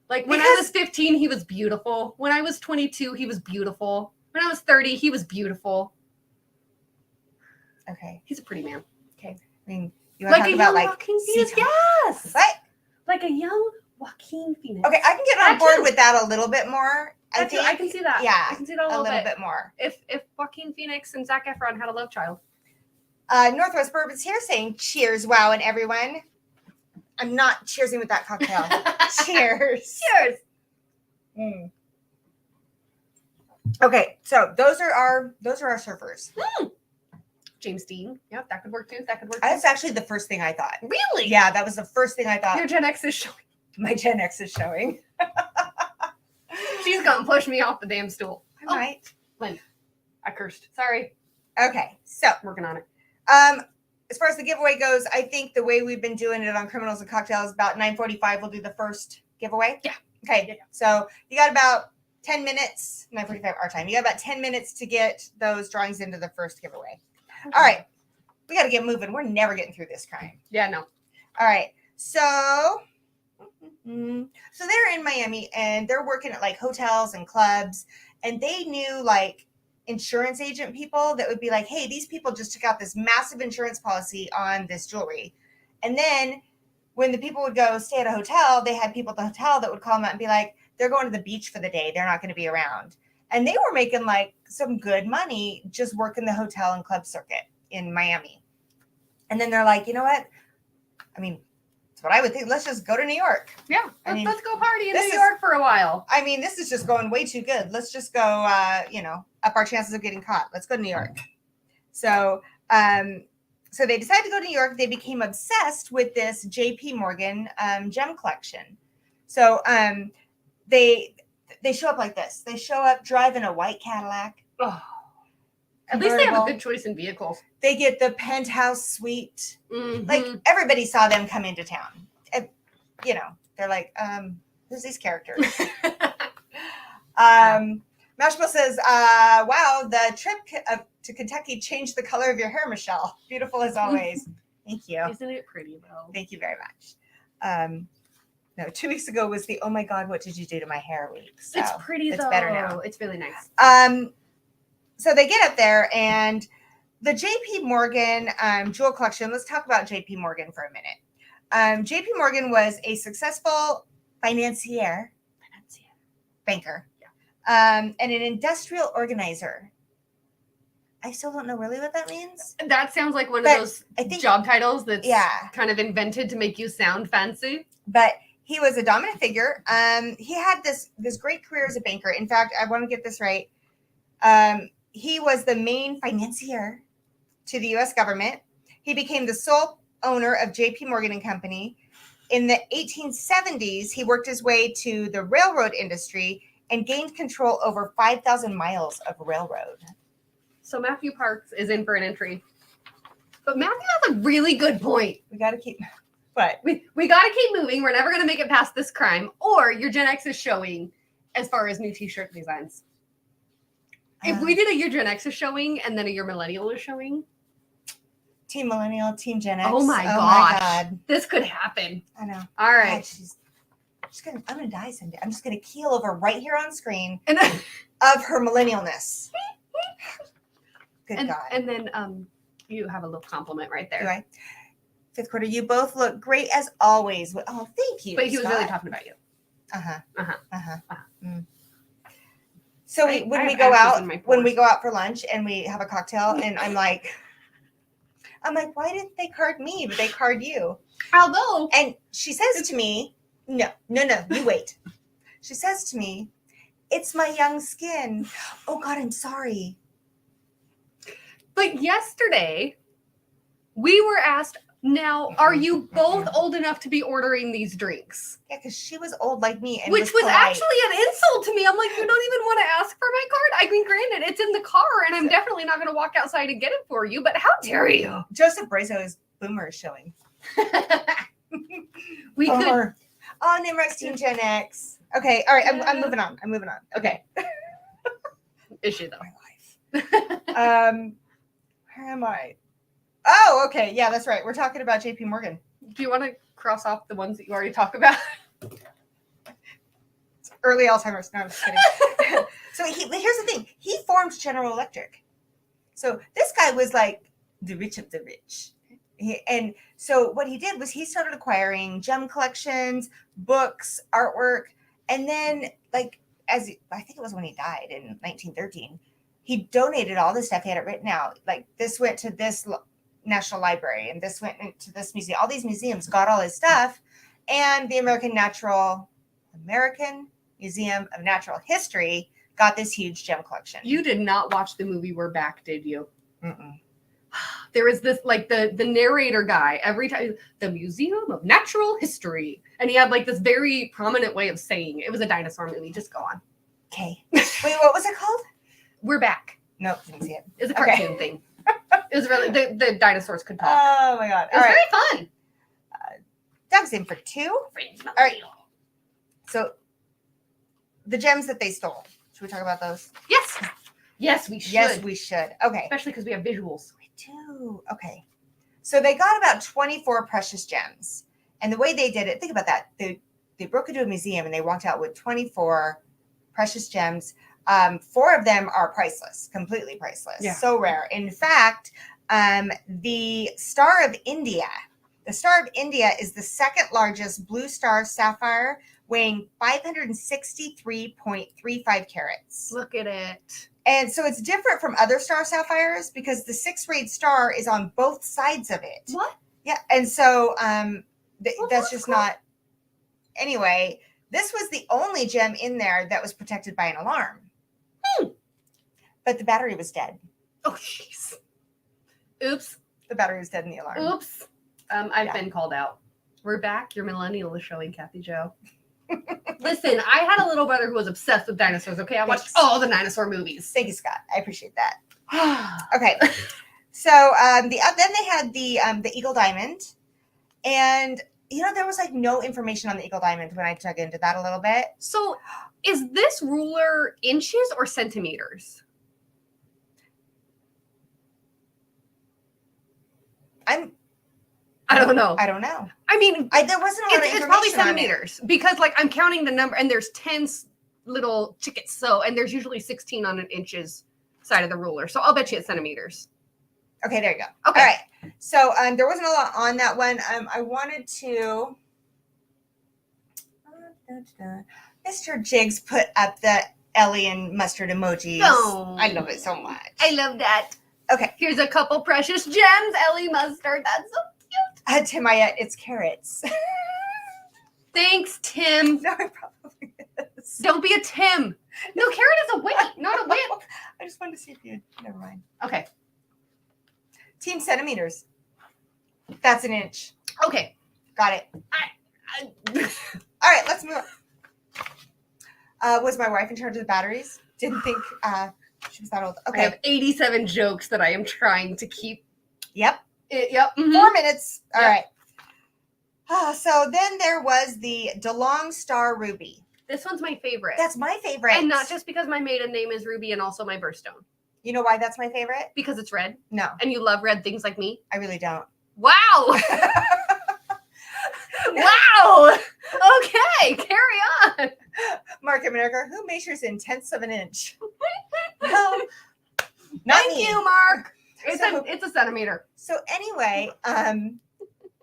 Like, when I was 15, he was beautiful. When I was 22, he was beautiful. When I was 30, he was beautiful. Okay. He's a pretty man. I mean, you want to talk about, like... Joaquin Phoenix? Sea-Tom? Yes! What? Like a young Joaquin Phoenix. Okay, I can get on board with that a little bit more. I think. I can see that. Yeah, I can see that a a little, little bit more. If Joaquin Phoenix and Zac Efron had a love child. Northwest Bourbon's here saying cheers, wow, and everyone. I'm not cheersing with that cocktail. Cheers. Cheers. Mm. Okay, so those are our surfers. James Dean. Yep, that could work too. That could work. That's actually the first thing I thought. Really? Yeah, that was the first thing I thought. Your Gen X is showing. My Gen X is showing. She's gonna push me off the damn stool. I might. Lynn, I cursed. Sorry. Okay, so Working on it. as far as the giveaway goes, I think the way we've been doing it on Criminals and Cocktails, about 9:45 we'll do the first giveaway. Yeah. Okay. Yeah. So you got about 10 minutes, 9:45 our time. You got about 10 minutes to get those drawings into the first giveaway. All right. We got to get moving. We're never getting through this crime. Yeah, no. All right. So they're in Miami and they're working at like hotels and clubs, and they knew like insurance agent people that would be like, hey, these people just took out this massive insurance policy on this jewelry. And then when the people would go stay at a hotel, they had people at the hotel that would call them out and be like, they're going to the beach for the day. They're not going to be around. And they were making like some good money just working the hotel and club circuit in Miami. And then they're like, you know what? I mean, that's what I would think. Let's just go to New York. Yeah. I mean, let's go party in New this is- York for a while. I mean, this is just going way too good. Let's just go, up our chances of getting caught. Let's go to New York. So they decided to go to New York. They became obsessed with this J.P. Morgan gem collection. So they show up like this. They show up driving a white Cadillac. Oh. At least they have a convertible. good choice in vehicles. They get the penthouse suite. Mhm. Like everybody saw them come into town. And, they're like, who's these characters? Mashable says, wow, the trip to Kentucky changed the color of your hair, Michelle. Beautiful as always. Thank you. Isn't it pretty though? Thank you very much. No, 2 weeks ago was the, oh my God, what did you do to my hair week? So It's pretty it's though. better now. It's really nice. So they get up there and the JP Morgan jewel collection, let's talk about JP Morgan for a minute. JP Morgan was a successful financier, banker, and an industrial organizer. I still don't know really what that means. That sounds like one But of those I think- job titles that's Yeah. kind of invented to make you sound fancy. But he was a dominant figure. He had this great career as a banker. In fact, I want to get this right. He was the main financier to the U.S. government. He became the sole owner of J.P. Morgan and Company. In the 1870s, he worked his way to the railroad industry and gained control over 5,000 miles of railroad. So Matthew Parks is in for an entry. But Matthew has a really good point. We got to keep... What? We got to keep moving. We're never going to make it past this crime. Or your Gen X is showing as far as new t-shirt designs. If we did a Your Gen X is showing and then a Your Millennial is showing. Team Millennial, Team Gen X. Oh my gosh. This could happen. I know. All right. God, I'm gonna die someday. I'm just gonna keel over right here on screen And then, of her millennialness. Good God. And then you have a little compliment right there. Do I? Fifth quarter, you both look great as always. Oh, thank you. But he was Scott. really talking about you. So I when we have go ashes out, in my when we pores. go out for lunch and we have a cocktail, and I'm like, why didn't they card me, but they card you? Although, And she says to me, no, you wait. She says to me, it's my young skin. Oh God, I'm sorry. but yesterday, We were asked, now, are you both old enough to be ordering these drinks? Yeah, because she was old like me. And Which was polite. actually an insult to me. I'm like, you don't even want to ask for my card? I mean, granted, it's in the car, and I'm definitely not going to walk outside and get it for you, but how dare you? Joseph Brazo's Boomer is showing. We could. Boomer. Oh, Nimroc's Team Gen X. Okay, all right, I'm moving on. Okay. Is she, though? My life. Where am I? Oh, okay. Yeah, that's right. We're talking about JP Morgan. Do you want to cross off the ones that you already talked about? Early Alzheimer's. No, I'm just kidding. So here's the thing. He formed General Electric. So this guy was like the rich of the rich. And so what he did was he started acquiring gem collections, books, artwork, and then I think it was when he died in 1913, he donated all this stuff. He had it written out. Like this went to this National Library and this went into this museum. All these museums got all his stuff, and the American Museum of Natural History got this huge gem collection. You did not watch the movie We're Back, did you? Mm-mm. There was this, like, the narrator guy, every time, the Museum of Natural History. And he had, like, this very prominent way of saying it was a dinosaur movie. Just go on. Okay. Wait, what was it called? We're Back. No, didn't see it. It's a cartoon thing. It was really, the dinosaurs could talk. Oh, my God. It was very fun. Doug's in for 2. All right. So, the gems that they stole. Should we talk about those? Yes. Yes, we should. Yes, we should. Okay. Especially because we have visuals. We do. Okay. So they got about 24 precious gems. And the way they did it, think about that. They broke into a museum and they walked out with 24 precious gems. 4 of them are priceless, completely priceless. Yeah. So rare. In fact, the Star of India is the second largest blue star sapphire, weighing 563.35 carats. Look at it. And so it's different from other star sapphires because the 6-rayed star is on both sides of it. What? Yeah. And so that's just not. Anyway, this was the only gem in there that was protected by an alarm. But the battery was dead. Oh, jeez. Oops. The battery was dead in the alarm. Oops. I've been called out. We're back. Your millennial is showing, Kathy Jo. Listen, I had a little brother who was obsessed with dinosaurs. Okay, I watched all the dinosaur movies. Thank you, Scott. I appreciate that. Okay, so then they had the Eagle Diamond, and there was like no information on the Eagle Diamond when I dug into that a little bit. So, is this ruler inches or centimeters? I don't know. I don't know. I mean, there wasn't a lot of information. It's probably centimeters because, like, I'm counting the number, and there's 10 little chickets. So, and there's usually 16 on an inches side of the ruler. So, I'll bet you it's centimeters. Okay, there you go. Okay. All right. So, there wasn't a lot on that one. I wanted to. Mr. Jiggs put up the Ellie and mustard emojis. Oh, I love it so much. I love that. Okay. Here's a couple precious gems. Ellie mustard. That's so cute. Timayette, it's carrots. Thanks, Tim. No, it probably is. Don't be a Tim. No, carrot is a weight, not a width. I just wanted to see if you. Never mind. Okay. Team centimeters. That's an inch. Okay. Got it. All right, let's move on. Was my wife in charge of the batteries? Didn't think she was that old. Okay. I have 87 jokes that I am trying to keep. Yep. Yep. Mm-hmm. 4 minutes. All right. So then there was the DeLong Star Ruby. This one's my favorite. That's my favorite. And not just because my maiden name is Ruby and also my birthstone. You know why that's my favorite? Because it's red. No. And you love red things like me? I really don't. Wow. Wow. Okay, carry on. Mark America, who measures in tenths of an inch? No. Thank you, Mark. It's a centimeter. So anyway,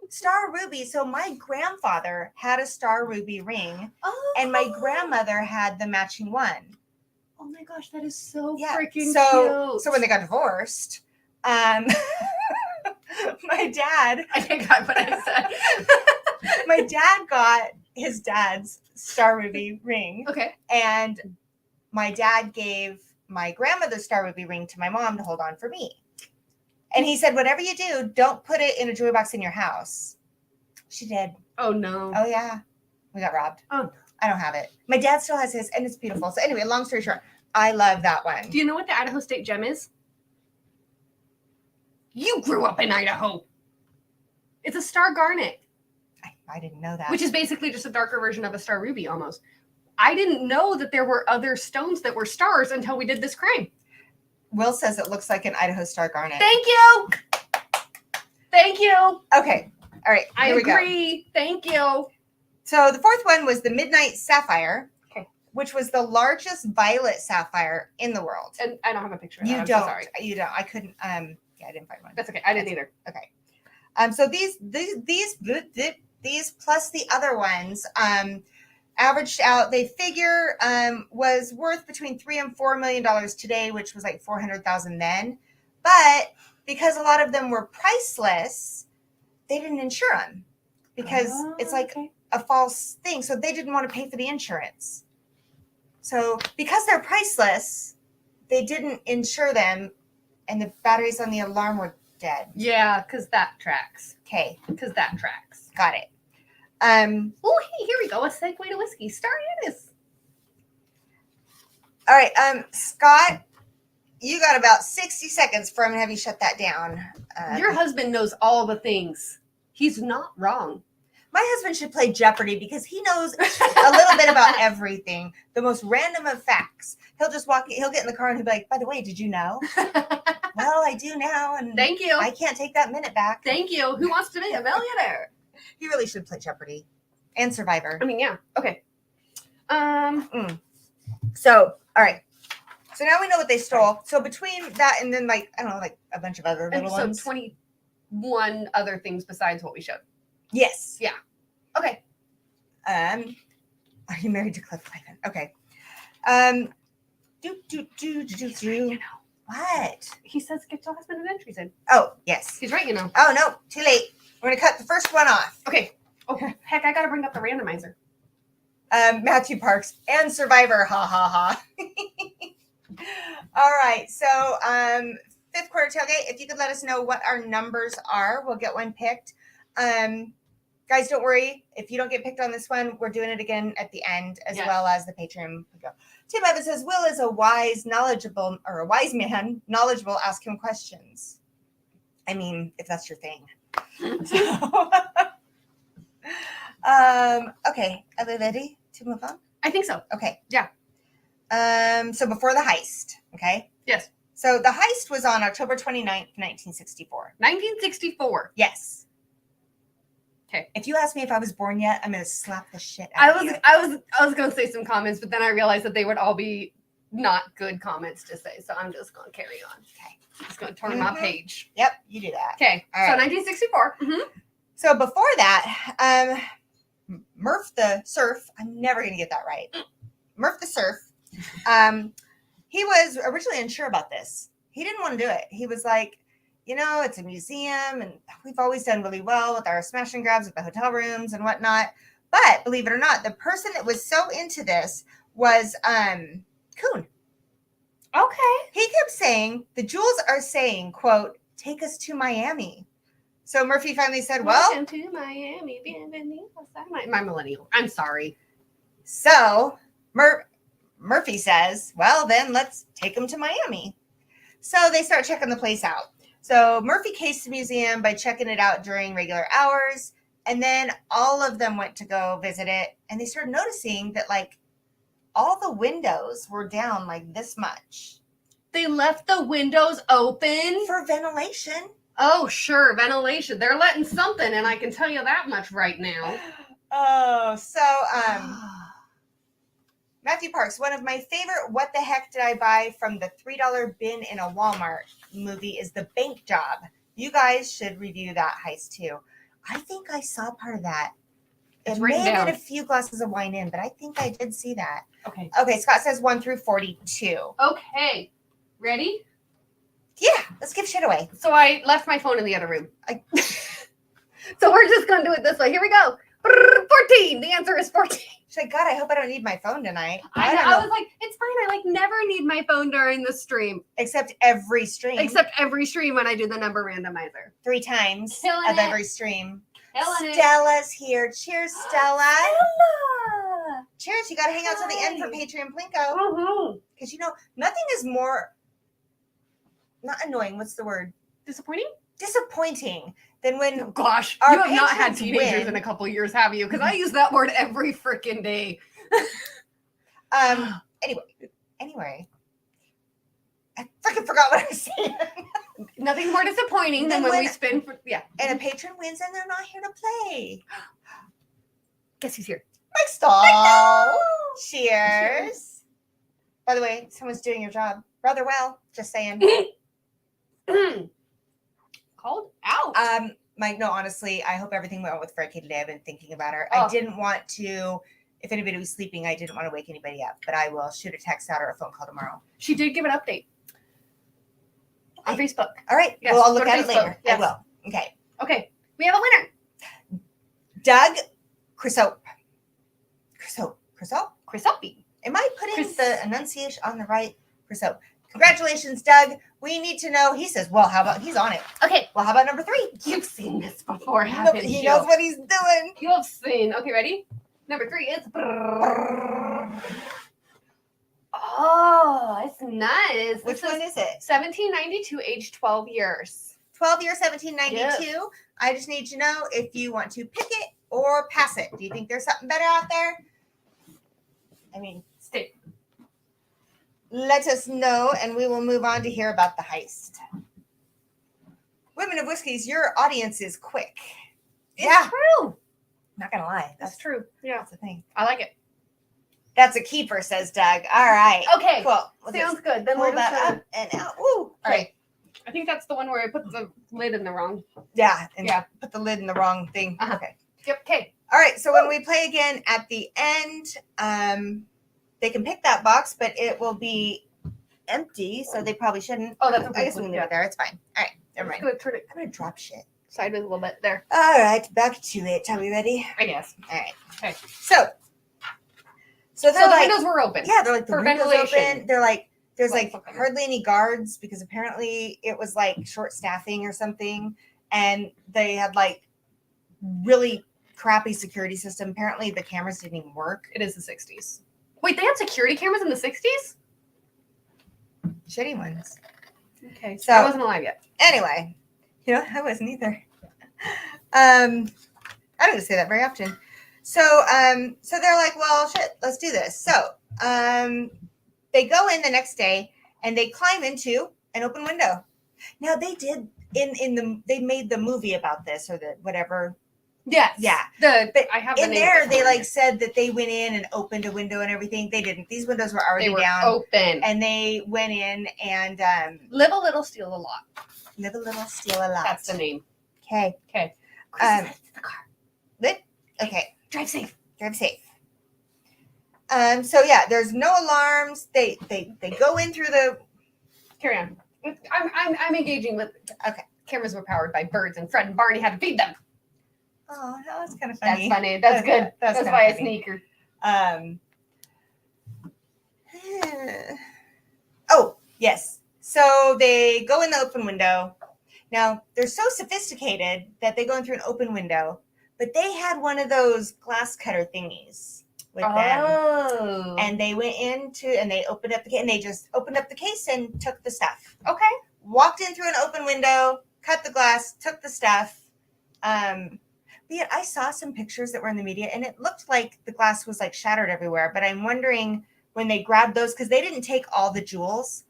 Star Ruby. So my grandfather had a Star Ruby ring, and my grandmother had the matching one. Oh my gosh, that is so freaking cute. So when they got divorced, my dad. I think I what I said. My dad got his dad's Star Ruby ring. Okay. And my dad gave my grandmother's Star Ruby ring to my mom to hold on for me. And he said, whatever you do, don't put it in a jewelry box in your house. She did. Oh, no. Oh, yeah. We got robbed. Oh, no. I don't have it. My dad still has his, and it's beautiful. So anyway, long story short, I love that one. Do you know what the Idaho State gem is? You grew up in Idaho. It's a star garnet. I didn't know that. Which is basically just a darker version of a star ruby almost. I didn't know that there were other stones that were stars until we did this crime. Will says it looks like an Idaho star garnet. Thank you. Thank you. Okay. All right. I Here we go. agree. Thank you. So the fourth one was the Midnight Sapphire, Okay. which was the largest violet sapphire in the world. And I don't have a picture of that. You I'm don't. So sorry. You don't. I couldn't. Yeah, I didn't find one. That's okay. I didn't either. Okay. So these plus the other ones, averaged out. They figure was worth between $3 and $4 million today, which was like 400,000 then. But because a lot of them were priceless, they didn't insure them because it's like a false thing. So they didn't want to pay for the insurance. So because they're priceless, they didn't insure them, and the batteries on the alarm were dead. Yeah, because that tracks. Okay, Because that tracks. got it. Oh, hey, here we go. A segue to whiskey. Star Anise. All right, Scott, you got about 60 seconds before I'm gonna have you shut that down. Your husband knows all the things. He's not wrong. My husband should play Jeopardy because he knows a little bit about everything. The most random of facts. He'll just he'll get in the car and he'll be like, by the way, did you know? Well, I do now, and Thank you. I can't take that minute back. Thank you. Who wants to be a millionaire? He really should play Jeopardy and Survivor. I mean, yeah. Okay. So, all right. So now we know what they stole. So between that and then, like, I don't know, like a bunch of other little And ones. so 21 other things besides what we showed. Yes. Yeah. Okay. Are you married to Cliff Clavin? Okay. You know. What? He says get your husband an entries in. Oh, yes. He's right, you know. Oh, no. Too late. We're going to cut the first one off. Okay. Oh, heck, I got to bring up the randomizer. Matthew Parks and Survivor. Ha, ha, ha. All right. So, fifth quarter tailgate. If you could let us know what our numbers are, we'll get one picked. Guys, don't worry. If you don't get picked on this one, we're doing it again at the end, as well as the Patreon. Tim Evans says, Will is a wise man, knowledgeable, ask him questions. I mean, if that's your thing. So, okay. Are we ready to move on? I think so. Okay. Yeah. So before the heist, okay? Yes. So the heist was on October 29th, 1964. 1964. Yes. Okay. If you ask me if I was born yet, I'm gonna slap the shit out of you. I was gonna say some comments, but then I realized that they would all be not good comments to say, so I'm just gonna carry on. Okay. I'm just gonna turn my page. Yep, you do that. Okay. All so right. 1964. Mm-hmm. So before that, Murf the Surf, I'm never gonna get that right. Murf the Surf, he was originally unsure about this. He didn't want to do it. He was like, you know, it's a museum and we've always done really well with our smash and grabs at the hotel rooms and whatnot. But believe it or not, the person that was so into this was Coon. Okay. He kept saying, the jewels are saying, quote, take us to Miami. So Murphy finally said, well, welcome to Miami. My millennial. I'm sorry. So Murphy says, well, then let's take them to Miami. So they start checking the place out. So Murphy cased the museum by checking it out during regular hours. And then all of them went to go visit it. And they started noticing that, like, all the windows were down like this much. They left the windows open For ventilation. Oh, sure. Ventilation. They're letting something, and I can tell you that much right now. Oh, so, Matthew Parks, one of my favorite What the Heck Did I Buy from the $3 bin in a Walmart movie is The Bank Job. You guys should review that heist too. I think I saw part of that. It may have been a few glasses of wine in, but I think I did see that. Okay. Okay, Scott says 1 through 42. Okay. Ready? Yeah, let's give shit away. So I left my phone in the other room. So we're just going to do it this way. Here we go. 14. The answer is 14. She's like, God, I hope I don't need my phone tonight. I don't know. know. I was like, it's fine. I like never need my phone during the stream. Except every stream. Except every stream when I do the number randomizer. 3 times Killing of it. every stream. Killing it. Stella's here. Cheers, Stella. Stella. Cheers. You got to hang out till the end for Hi. Patreon Plinko. Mm-hmm. Because, you know, nothing is more, not annoying, what's the word? Disappointing? Disappointing than when Oh, gosh, our you have not had patrons teenagers win. in a couple years, have you? Because I use that word every freaking day. Anyway. I freaking forgot what I was saying. Nothing more disappointing than Then when we when- spin for, yeah. And a patron wins and they're not here to play. Guess who's here? Mike Stahl. Cheers. By the way, someone's doing your job rather well. Just saying. Called out. Mike, no, honestly, I hope everything went well with Frankie today. I've been thinking about her. Oh. I didn't want to, if anybody was sleeping, I didn't want to wake anybody up, but I will shoot a text out or a phone call tomorrow. She did give an update on Facebook. All right. Yes, well, I'll go look to at it Facebook. later. Yes. I will. Okay. Okay, we have a winner. Doug Crisope. Crisope? Crisope. Am I putting Chris- the enunciation on the right? Crisope. Congratulations, Doug. We need to know. He says, well, how about, he's on it. Okay, Well, how about number 3? you've seen this before, haven't He you? knows what he's doing. You have seen. Okay, ready? Number 3 is. Oh, it's nice. Which This one is it? 1792, age 12 years. 12 year 1792. I just need to know if you want to pick it or pass it. Do you think there's something better out there? I mean, Stay. let us know and we will move on to hear about the heist. Women of Whiskeys, your audience is quick. It's Yeah. true. Not gonna lie. That's true. Yeah, That's the thing. I like it. That's a keeper, says Doug. All right. Okay, Cool. We'll sounds just good. Then pull we're just that gonna. up and out. Woo. All right. I think that's the one where I put the lid in the wrong. Yeah. And Yeah. put the lid in the wrong thing. Uh-huh. Okay. Yep. Okay. All right. So when we play again at the end, they can pick that box, but it will be empty, so they probably shouldn't. Oh, that's I guess we can leave it there. It's fine. All right. Never mind. Good. Turn it I'm gonna drop shit. sideways a little bit there. All right, back to it. Are we ready? I guess. All right. Okay. So So they're the like, windows were open. yeah, they're like the for windows ventilation. open. They're like, there's Like, like okay. hardly any guards because apparently it was like short staffing or something, and they had like really crappy security system. Apparently the cameras didn't even work. It is the 60s. Wait, they had security cameras in the 60s? Shitty ones. Okay. So- I wasn't alive yet. Anyway, you know, I wasn't either. I don't say that very often. So they're like, well, shit, let's do this. So, they go in the next day and they climb into an open window. Now they did they made the movie about this or the whatever. Yes. Yeah. But I have the In name there, of it they somewhere. like said that they went in and opened a window and everything. They didn't. These windows were already They were down. open. And they went in and Live a little, steal a lot. live a little, steal a lot. That's the name. Okay. Okay. The car. Lit. Okay. Drive safe. Drive safe. So yeah, there's no alarms. They go in through the. Carry on. I'm engaging with. Okay. Cameras were powered by birds, and Fred and Barney had to feed them. Oh, no, that's kind of That's funny. funny. That's good. That's That's kinda why I funny. sneaker. Oh yes. So they go in the open window. Now they're so sophisticated that they go in through an open window, but they had one of those glass cutter thingies with them. Oh. And they went into and they opened up the case and they just opened up the case and took the stuff. Okay. Walked in through an open window, cut the glass, took the stuff. But yet I saw some pictures that were in the media and it looked like the glass was like shattered everywhere. But I'm wondering when they grabbed those, because they didn't take all the jewels.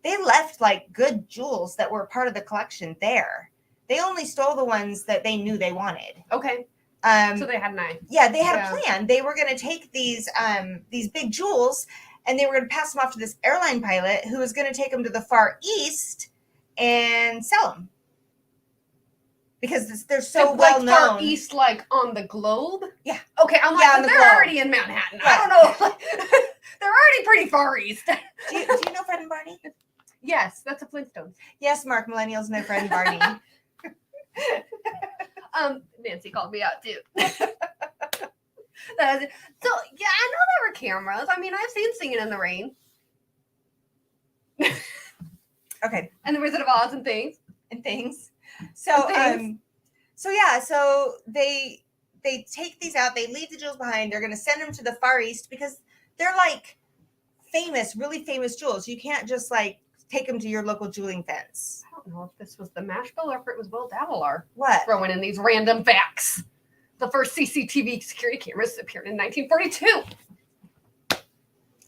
They left like good jewels that were part of the collection there. They only stole the ones that they knew they wanted. Okay. So they had an eye. Yeah, they had Yeah. a plan. They were going to take these big jewels and they were going to pass them off to this airline pilot who was going to take them to the Far East and sell them. Because they're so Like well known. Far East, like on the globe. Yeah. Okay, I'm like, Yeah, on but the they're globe. already in Manhattan. Yeah. I don't know. They're already pretty far east. Do you know Fred and Barney? Yes, that's a Flintstones. Yes, Mark, millennials know Fred and Barney. Nancy called me out too. So yeah, I know there were cameras. I mean, I've seen Singing in the Rain Okay. and the Wizard of Oz and things. So Things. so yeah, so they take these out, they leave the jewels behind, they're gonna send them to the Far East because they're like famous, really famous jewels. You can't just like take them to your local jeweling fence. I don't know if this was the Mashville or if it was Will Davalar What? throwing in these random facts. The first CCTV security cameras appeared in 1942.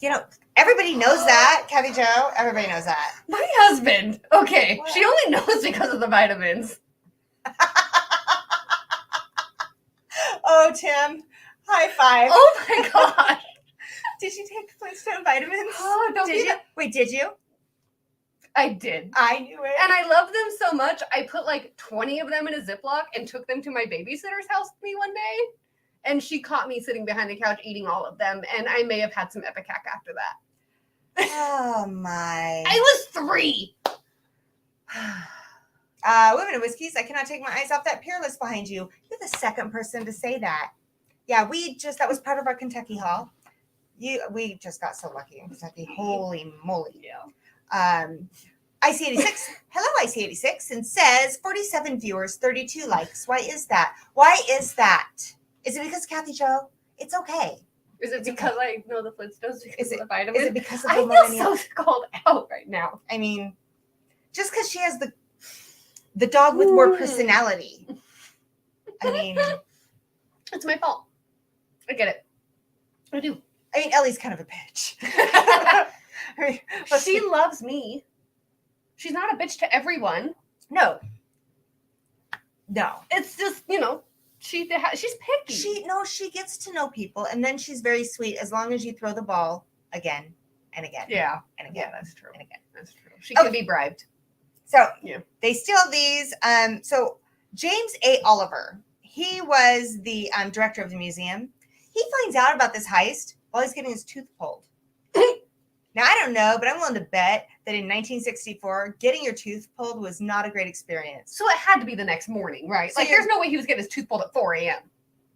You know, everybody knows that, Kathy Joe. Everybody knows that. My husband. Okay, What? she only knows because of the vitamins. Oh, Tim, high five. Oh my gosh. Did you take Flintstone vitamins? Oh, don't Did be you? that- Wait, did you? I did. I knew it. And I love them so much, I put like 20 of them in a Ziploc and took them to my babysitter's house with me one day. And she caught me sitting behind the couch eating all of them. And I may have had some Epicac after that. Oh, my. I was 3. Women and Whiskeys, I cannot take my eyes off that Peerless behind you. You're the second person to say that. Yeah, that was part of our Kentucky haul. We just got so lucky in Kentucky. Holy moly. Yeah. IC86, hello IC86, and says 47 viewers, 32 likes. Why is that? Why is that? Is it because Kathy Joe? It's okay. Is it because I know the Flintstones because of the vitamins? Is it because of I the feel millennial? so called out right now. I mean, just because she has the dog with more personality. I mean, It's my fault. I get it. I do. Ellie's kind of a bitch. I mean, She loves me. She's not a bitch to everyone. no. It's just, she's picky. She gets to know people, and then she's very sweet as long as you throw the ball again and again. Yeah. And again. Yeah, that's true. And again. That's true. She can be bribed. So Yeah. they steal these. So James A. Oliver, he was the director of the museum. He finds out about this heist while he's getting his tooth pulled. Now, I don't know, but I'm willing to bet that in 1964, getting your tooth pulled was not a great experience. So it had to be the next morning, right? So Like, there's no way he was getting his tooth pulled at 4 a.m.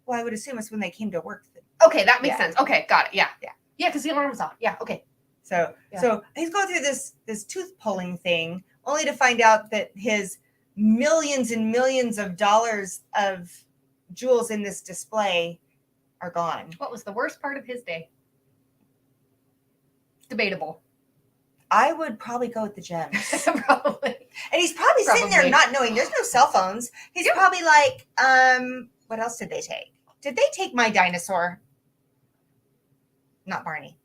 Well, I would assume it's when they came to work. Okay, that makes Yeah. sense. Okay, got it. Yeah. Yeah. Yeah, because the alarm was off. Yeah, okay. So he's going through this tooth pulling thing, only to find out that his millions and millions of dollars of jewels in this display are gone. What was the worst part of his day? Debatable. I would probably go with the gems. Probably. And he's probably sitting there Probably. not knowing there's no cell phones. He's Yep. probably like, what else did they take? Did they take my dinosaur? Not Barney.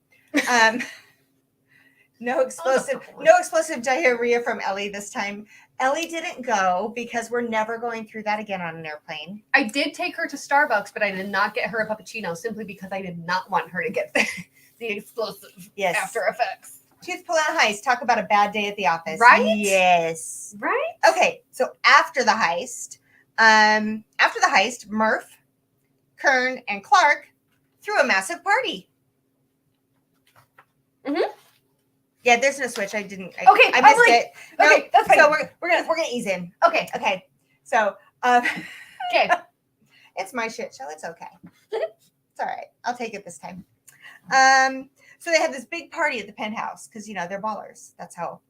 No explosive diarrhea from Ellie this time. Ellie didn't go because we're never going through that again on an airplane. I did take her to Starbucks, but I did not get her a puppuccino simply because I did not want her to get the explosive after effects. Tooth pulling heist. Talk about a bad day at the office. Right? Yes. Right? Okay, so after the heist, Murf, Kern, and Clark threw a massive party. Mhm. Yeah, there's no switch. I missed it. No, Okay, that's fine. so we're gonna ease in. Okay. Okay. So Okay. it's my shit show. It's okay. It's all right. I'll take it this time. So they had this big party at the penthouse because they're ballers. That's how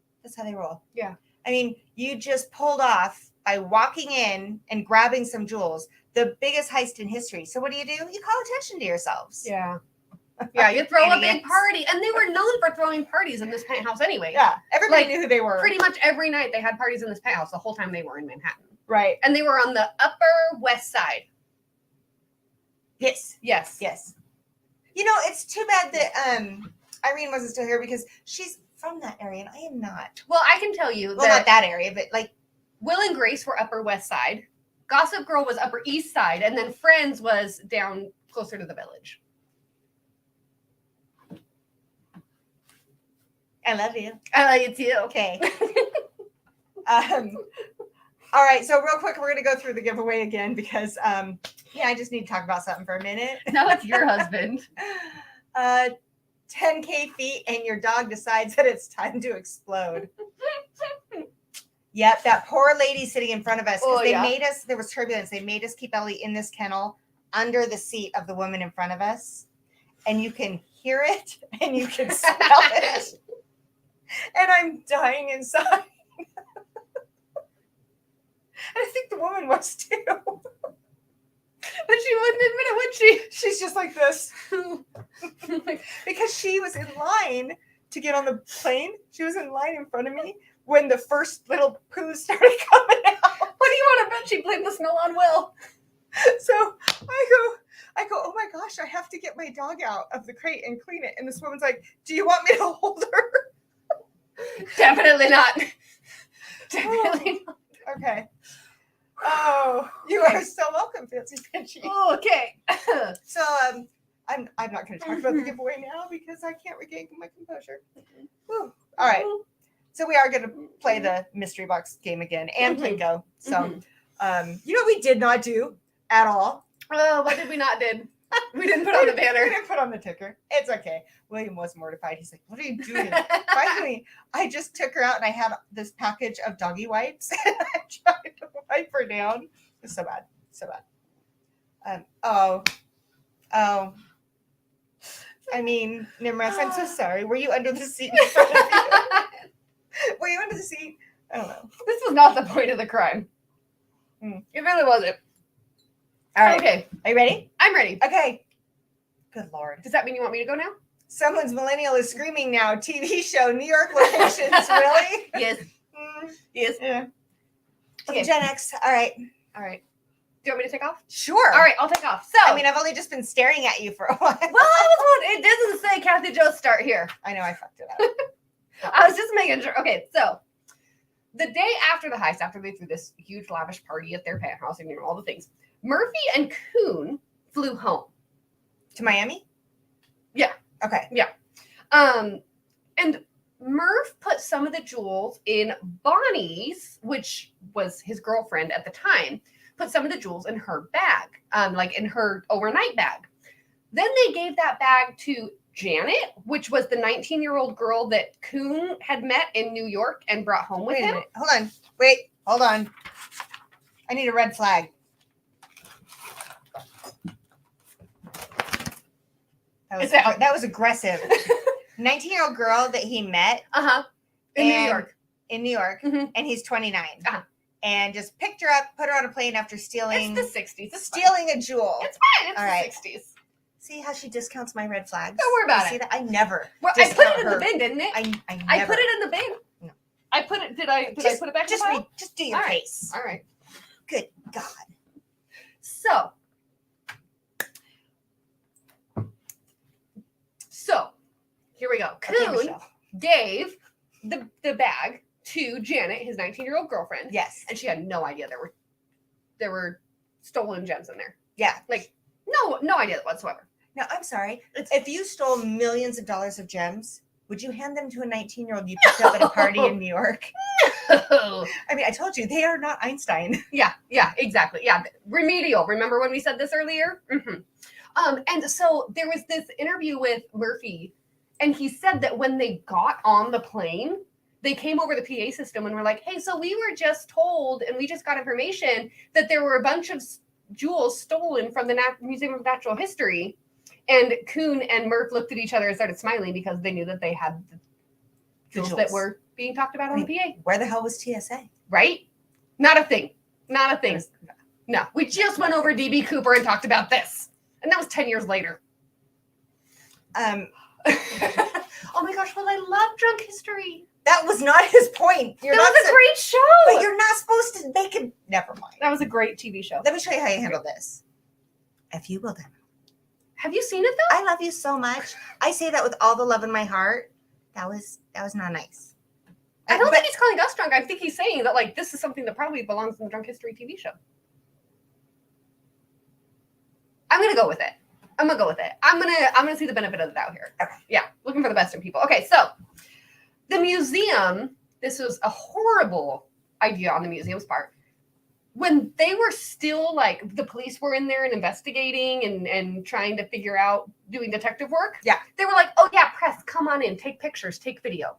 they roll. Yeah. I mean, you just pulled off by walking in and grabbing some jewels, the biggest heist in history. So what do? You call attention to yourselves. Yeah. Yeah, you throw a big Idiots. party. And they were known for throwing parties in this penthouse anyway. Yeah. Everybody Like, knew who they were. Pretty much every night they had parties in this penthouse the whole time they were in Manhattan. Right. And they were on the Upper West Side. Yes. Yes. Yes. It's too bad that Irene wasn't still here because she's from that area and I am not. Well, I can tell you Well, not that area, but like Will and Grace were Upper West Side. Gossip Girl was Upper East Side. And then Friends was down closer to the Village. I love you. I like it too. Okay. All right. So real quick, we're going to go through the giveaway again because, I just need to talk about something for a minute. No, it's your husband. 10K feet and your dog decides that it's time to explode. Yep. That poor lady sitting in front of us. Oh, They yeah. made us, there was turbulence. They made us keep Ellie in this kennel under the seat of the woman in front of us, and you can hear it and you can smell it. And I'm dying inside. And I think the woman was too. But she wouldn't admit it, would she? She's just like this. Because she was in line to get on the plane. She was in line in front of me when the first little poos started coming out. What do you want to bet she blamed the smell on Will? So I go, oh my gosh, I have to get my dog out of the crate and clean it. And this woman's like, do you want me to hold her? Definitely not. Definitely not. Okay. Oh, you are so welcome, Fancy Pinchy. Okay. So I'm not going to talk about the giveaway now because I can't regain my composure. Whew. All right. So we are going to play the mystery box game again and Plinko. So you know what we did not do at all? Oh, what did we not did? We didn't put on the We banner. didn't put on the ticker. It's okay. William was mortified. He's like, what are you doing? Finally, I just took her out and I had this package of doggy wipes and I tried to wipe her down. It's so bad. So bad. I mean, Nimras, I'm so sorry. Were you under the seat in front of you? Were you under the seat? I don't know. This was not the point of the crime. It really wasn't. All right. Okay. Are you ready? I'm ready. Okay. Good Lord. Does that mean you want me to go now? Someone's millennial is screaming now. TV show, New York locations. Really? Yes. Yes. Yeah. Okay. Gen X. All right. All right. Do you want me to take off? Sure. All right, I'll take off. So, I mean, I've only just been staring at you for a while. well, it doesn't say Kathy Joe start here. I know I fucked it up. I was just making sure. Okay, so the day after the heist, after they threw this huge lavish party at their penthouse and all the things, Murphy and Coon flew home To Miami? Yeah. Okay. And Murph put some of the jewels in Bonnie's, which was his girlfriend at the time, put some of the jewels in her bag, like in her overnight bag. Then they gave that bag to Janet, which was the 19-year-old girl that Coon had met in New York and brought home with Wait a him. minute. Hold on. Wait. Hold on. I need a red flag. That was aggressive. 19-year-old girl that he met. In New York. In New York. Mhm. And he's 29. Uh-huh. And just picked her up, put her on a plane after stealing It's the 60s. It's fine. stealing a jewel. It's fine. It's All the right. 60s. See how she discounts my red flags? Don't worry about You it. See that? I never. Well, I put it discount in her. the bin, didn't it? I I never. put it in the bin. No. I put it. Did I put it back in the pile? Just do your All right. face. All right. Good God. So here we go. Okay, Coon Michelle. gave the bag to Janet, his 19-year-old girlfriend, Yes. and she had no idea there were stolen gems in there. Yeah. Like no idea whatsoever. Now, I'm sorry. If you stole millions of dollars of gems, would you hand them to a 19-year-old you picked up at a party in New York? I mean, I told you, they are not Einstein. Yeah, exactly. Yeah, remedial. Remember when we said this earlier? And so there was this interview with Murphy, and he said that when they got on the plane, they came over the PA system and were like, hey, so we were just told, and we just got information that there were a bunch of jewels stolen from the Museum of Natural History. And Coon and Murph looked at each other and started smiling because they knew that they had the jewels that were being talked about on the PA. Where the hell was TSA? Right? Not a thing. Not a thing. No, we just went over DB Cooper and talked about this. And that was 10 years later. Oh my gosh, well, I love Drunk History. That was not his point. That was a great show. But you're not supposed to make it. Never mind. That was a great TV show. Let me show you how you handle this. If you will, then. Have you seen it though? I love you so much. I say that with all the love in my heart. That was not nice. I don't think he's calling us drunk. I think he's saying that like this is something that probably belongs in the Drunk History TV show. I'm gonna go with it. I'm gonna see the benefit of the doubt here. Okay. Yeah, looking for the best in people. Okay, so the museum. This was a horrible idea on the museum's part. When they were still like the police were in there and investigating and trying to figure out doing detective work. Yeah. They were like, oh yeah, press, come on in, take pictures, take video.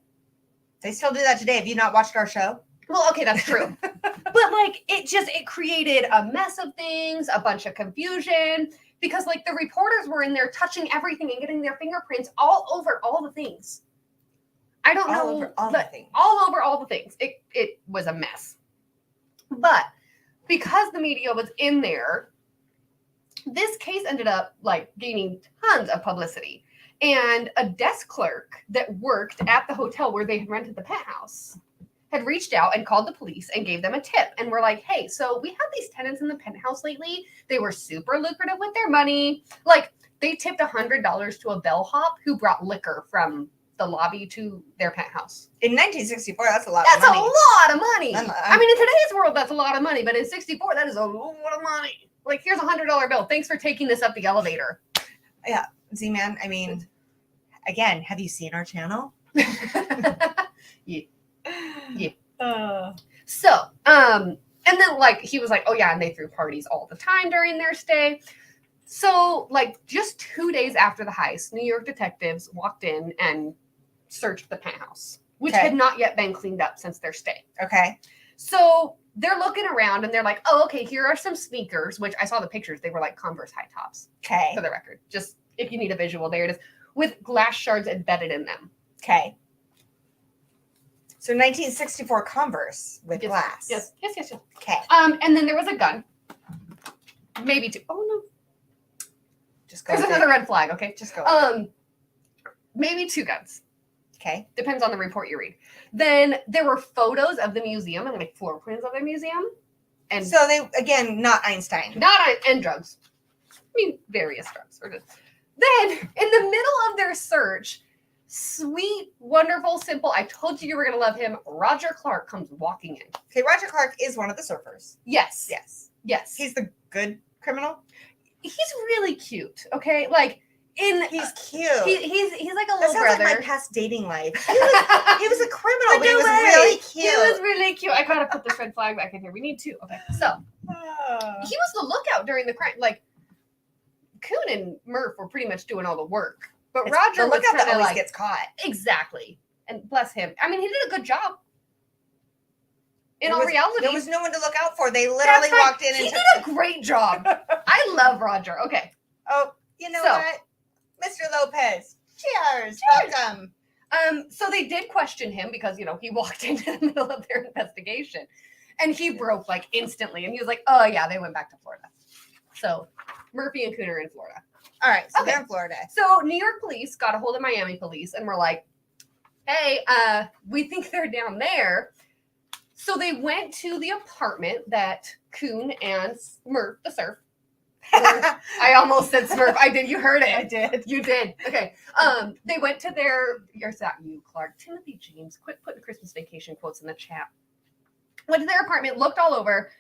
They still do that today. Have you not watched our show? Well, okay, that's true. But like it created a mess of things, a bunch of confusion, because like the reporters were in there touching everything and getting their fingerprints all over all the things. I don't know. All over all the things. All over all the things. It was a mess. But because the media was in there, this case ended up like gaining tons of publicity. And a desk clerk that worked at the hotel where they had rented the penthouse had reached out and called the police and gave them a tip. And we're like, hey, so we had these tenants in the penthouse lately. They were super lucrative with their money. Like they tipped $100 to a bellhop who brought liquor from the lobby to their penthouse. In 1964, that's a lot of That's money. a lot of money. I'm- I mean, in today's world, that's a lot of money. But in 64, that is a lot of money. Like, here's a $100 bill. Thanks for taking this up the elevator. Z-Man, I mean, again, have you seen our channel? Yeah. Uh, So, and then like he was like, oh yeah, and they threw parties all the time during their stay. So, like just 2 days after the heist, New York detectives walked in and searched the penthouse, which Okay. had not yet been cleaned up since their stay. okay. So they're looking around and they're like, oh, okay, here are some sneakers, which I saw the pictures. They were like Converse high tops, Okay. for the record. Just if you need a visual, there it is, with glass shards embedded in them. Okay. So 1964 Converse with Yes, glass. Yes. Okay. And then there was a gun. Maybe two. Oh no. Just go There's with another it. red flag, okay? Just go with it. Maybe 2 guns. Okay. Depends on the report you read. Then there were photos of the museum and like floor plans of the museum. And So they, again, not Einstein. and drugs. I mean, various drugs. Then in the middle of their search, sweet, wonderful, simple, I told you were going to love him, Roger Clark comes walking in. Okay, Roger Clark is one of the surfers. Yes. Yes. Yes. He's the good criminal. He's really cute, okay? Like, He's cute. he's like a That little sounds brother. like my past dating life. He was a criminal, but he No was way. really cute. He was really cute. I gotta put this red flag back in here. We need 2. Okay. So Oh. he was the lookout during the crime. Like Coon and Murf were pretty much doing all the work. But It's Roger the was lookout that kind of always like, gets caught. exactly. And bless him. I mean, he did a good job. In There all was- reality, there was no one to look out for. They that's literally right. walked in and He took did a great job. I love Roger. Okay. Oh, you know So- what? Mr. Lopez. Cheers. Welcome. So they did question him because, you know, he walked into the middle of their investigation and he broke like instantly. And he was like, oh yeah, they went back to Florida. So Murphy and Coon are in Florida. All right, so Okay. they're in Florida. So New York police got a hold of Miami police and were like, hey, we think they're down there. So they went to the apartment that Coon and Murph, the surf. I almost said Smurf. I did. You heard it. I did. You did. Okay. They went to their, here's that you, Clark. Timothy James, quit putting Christmas vacation quotes in the chat. Went to their apartment, looked all over,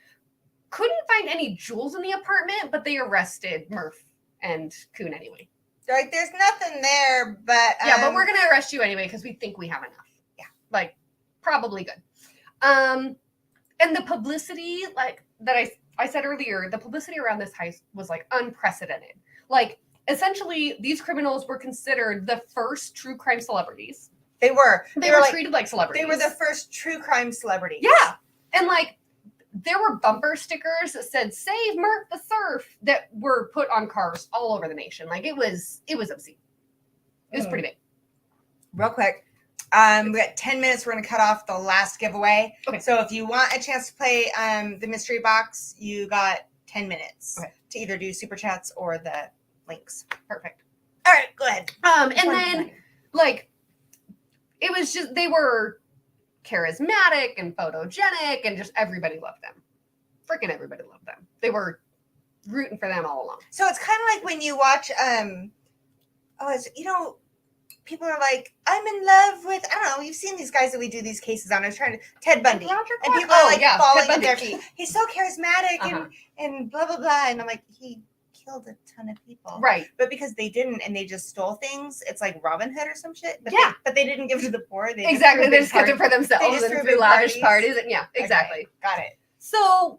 couldn't find any jewels in the apartment, but they arrested Murph and Coon anyway. Like, there's nothing there, but Yeah, but we're gonna arrest you anyway because we think we have enough. Yeah. Like, probably good. And the publicity, like that I said earlier, the publicity around this heist was like unprecedented. Like, essentially, these criminals were considered the first true crime celebrities. they were. They were like, treated like celebrities. They were the first true crime celebrities. Yeah. And like there were bumper stickers that said "Save Murph the Surf" that were put on cars all over the nation. Like it was obscene. It was pretty big. Real quick. We got 10 minutes. We're going to cut off the last giveaway. Okay. So if you want a chance to play the mystery box, you got 10 minutes to either do super chats or the links. Perfect. All right, go ahead. And then like it was just they were charismatic and photogenic and just everybody loved them. Freaking everybody loved them. They were rooting for them all along. So it's kind of like when you watch, people are like, I'm in love with, I don't know, you've seen these guys that we do these cases on. I was trying to, Ted Bundy. Roger And Clark. people are like falling Ted at their Bundy. feet. He's so charismatic Uh-huh. and blah, blah, blah. And I'm like, he killed a ton of people. Right. But because they didn't and they just stole things, it's like Robin Hood or some shit. But Yeah. but they didn't give to the poor. They Exactly. threw They big just kept it parties. for themselves They just and threw threw big lavish parties. parties. And yeah, exactly. Okay, got it. So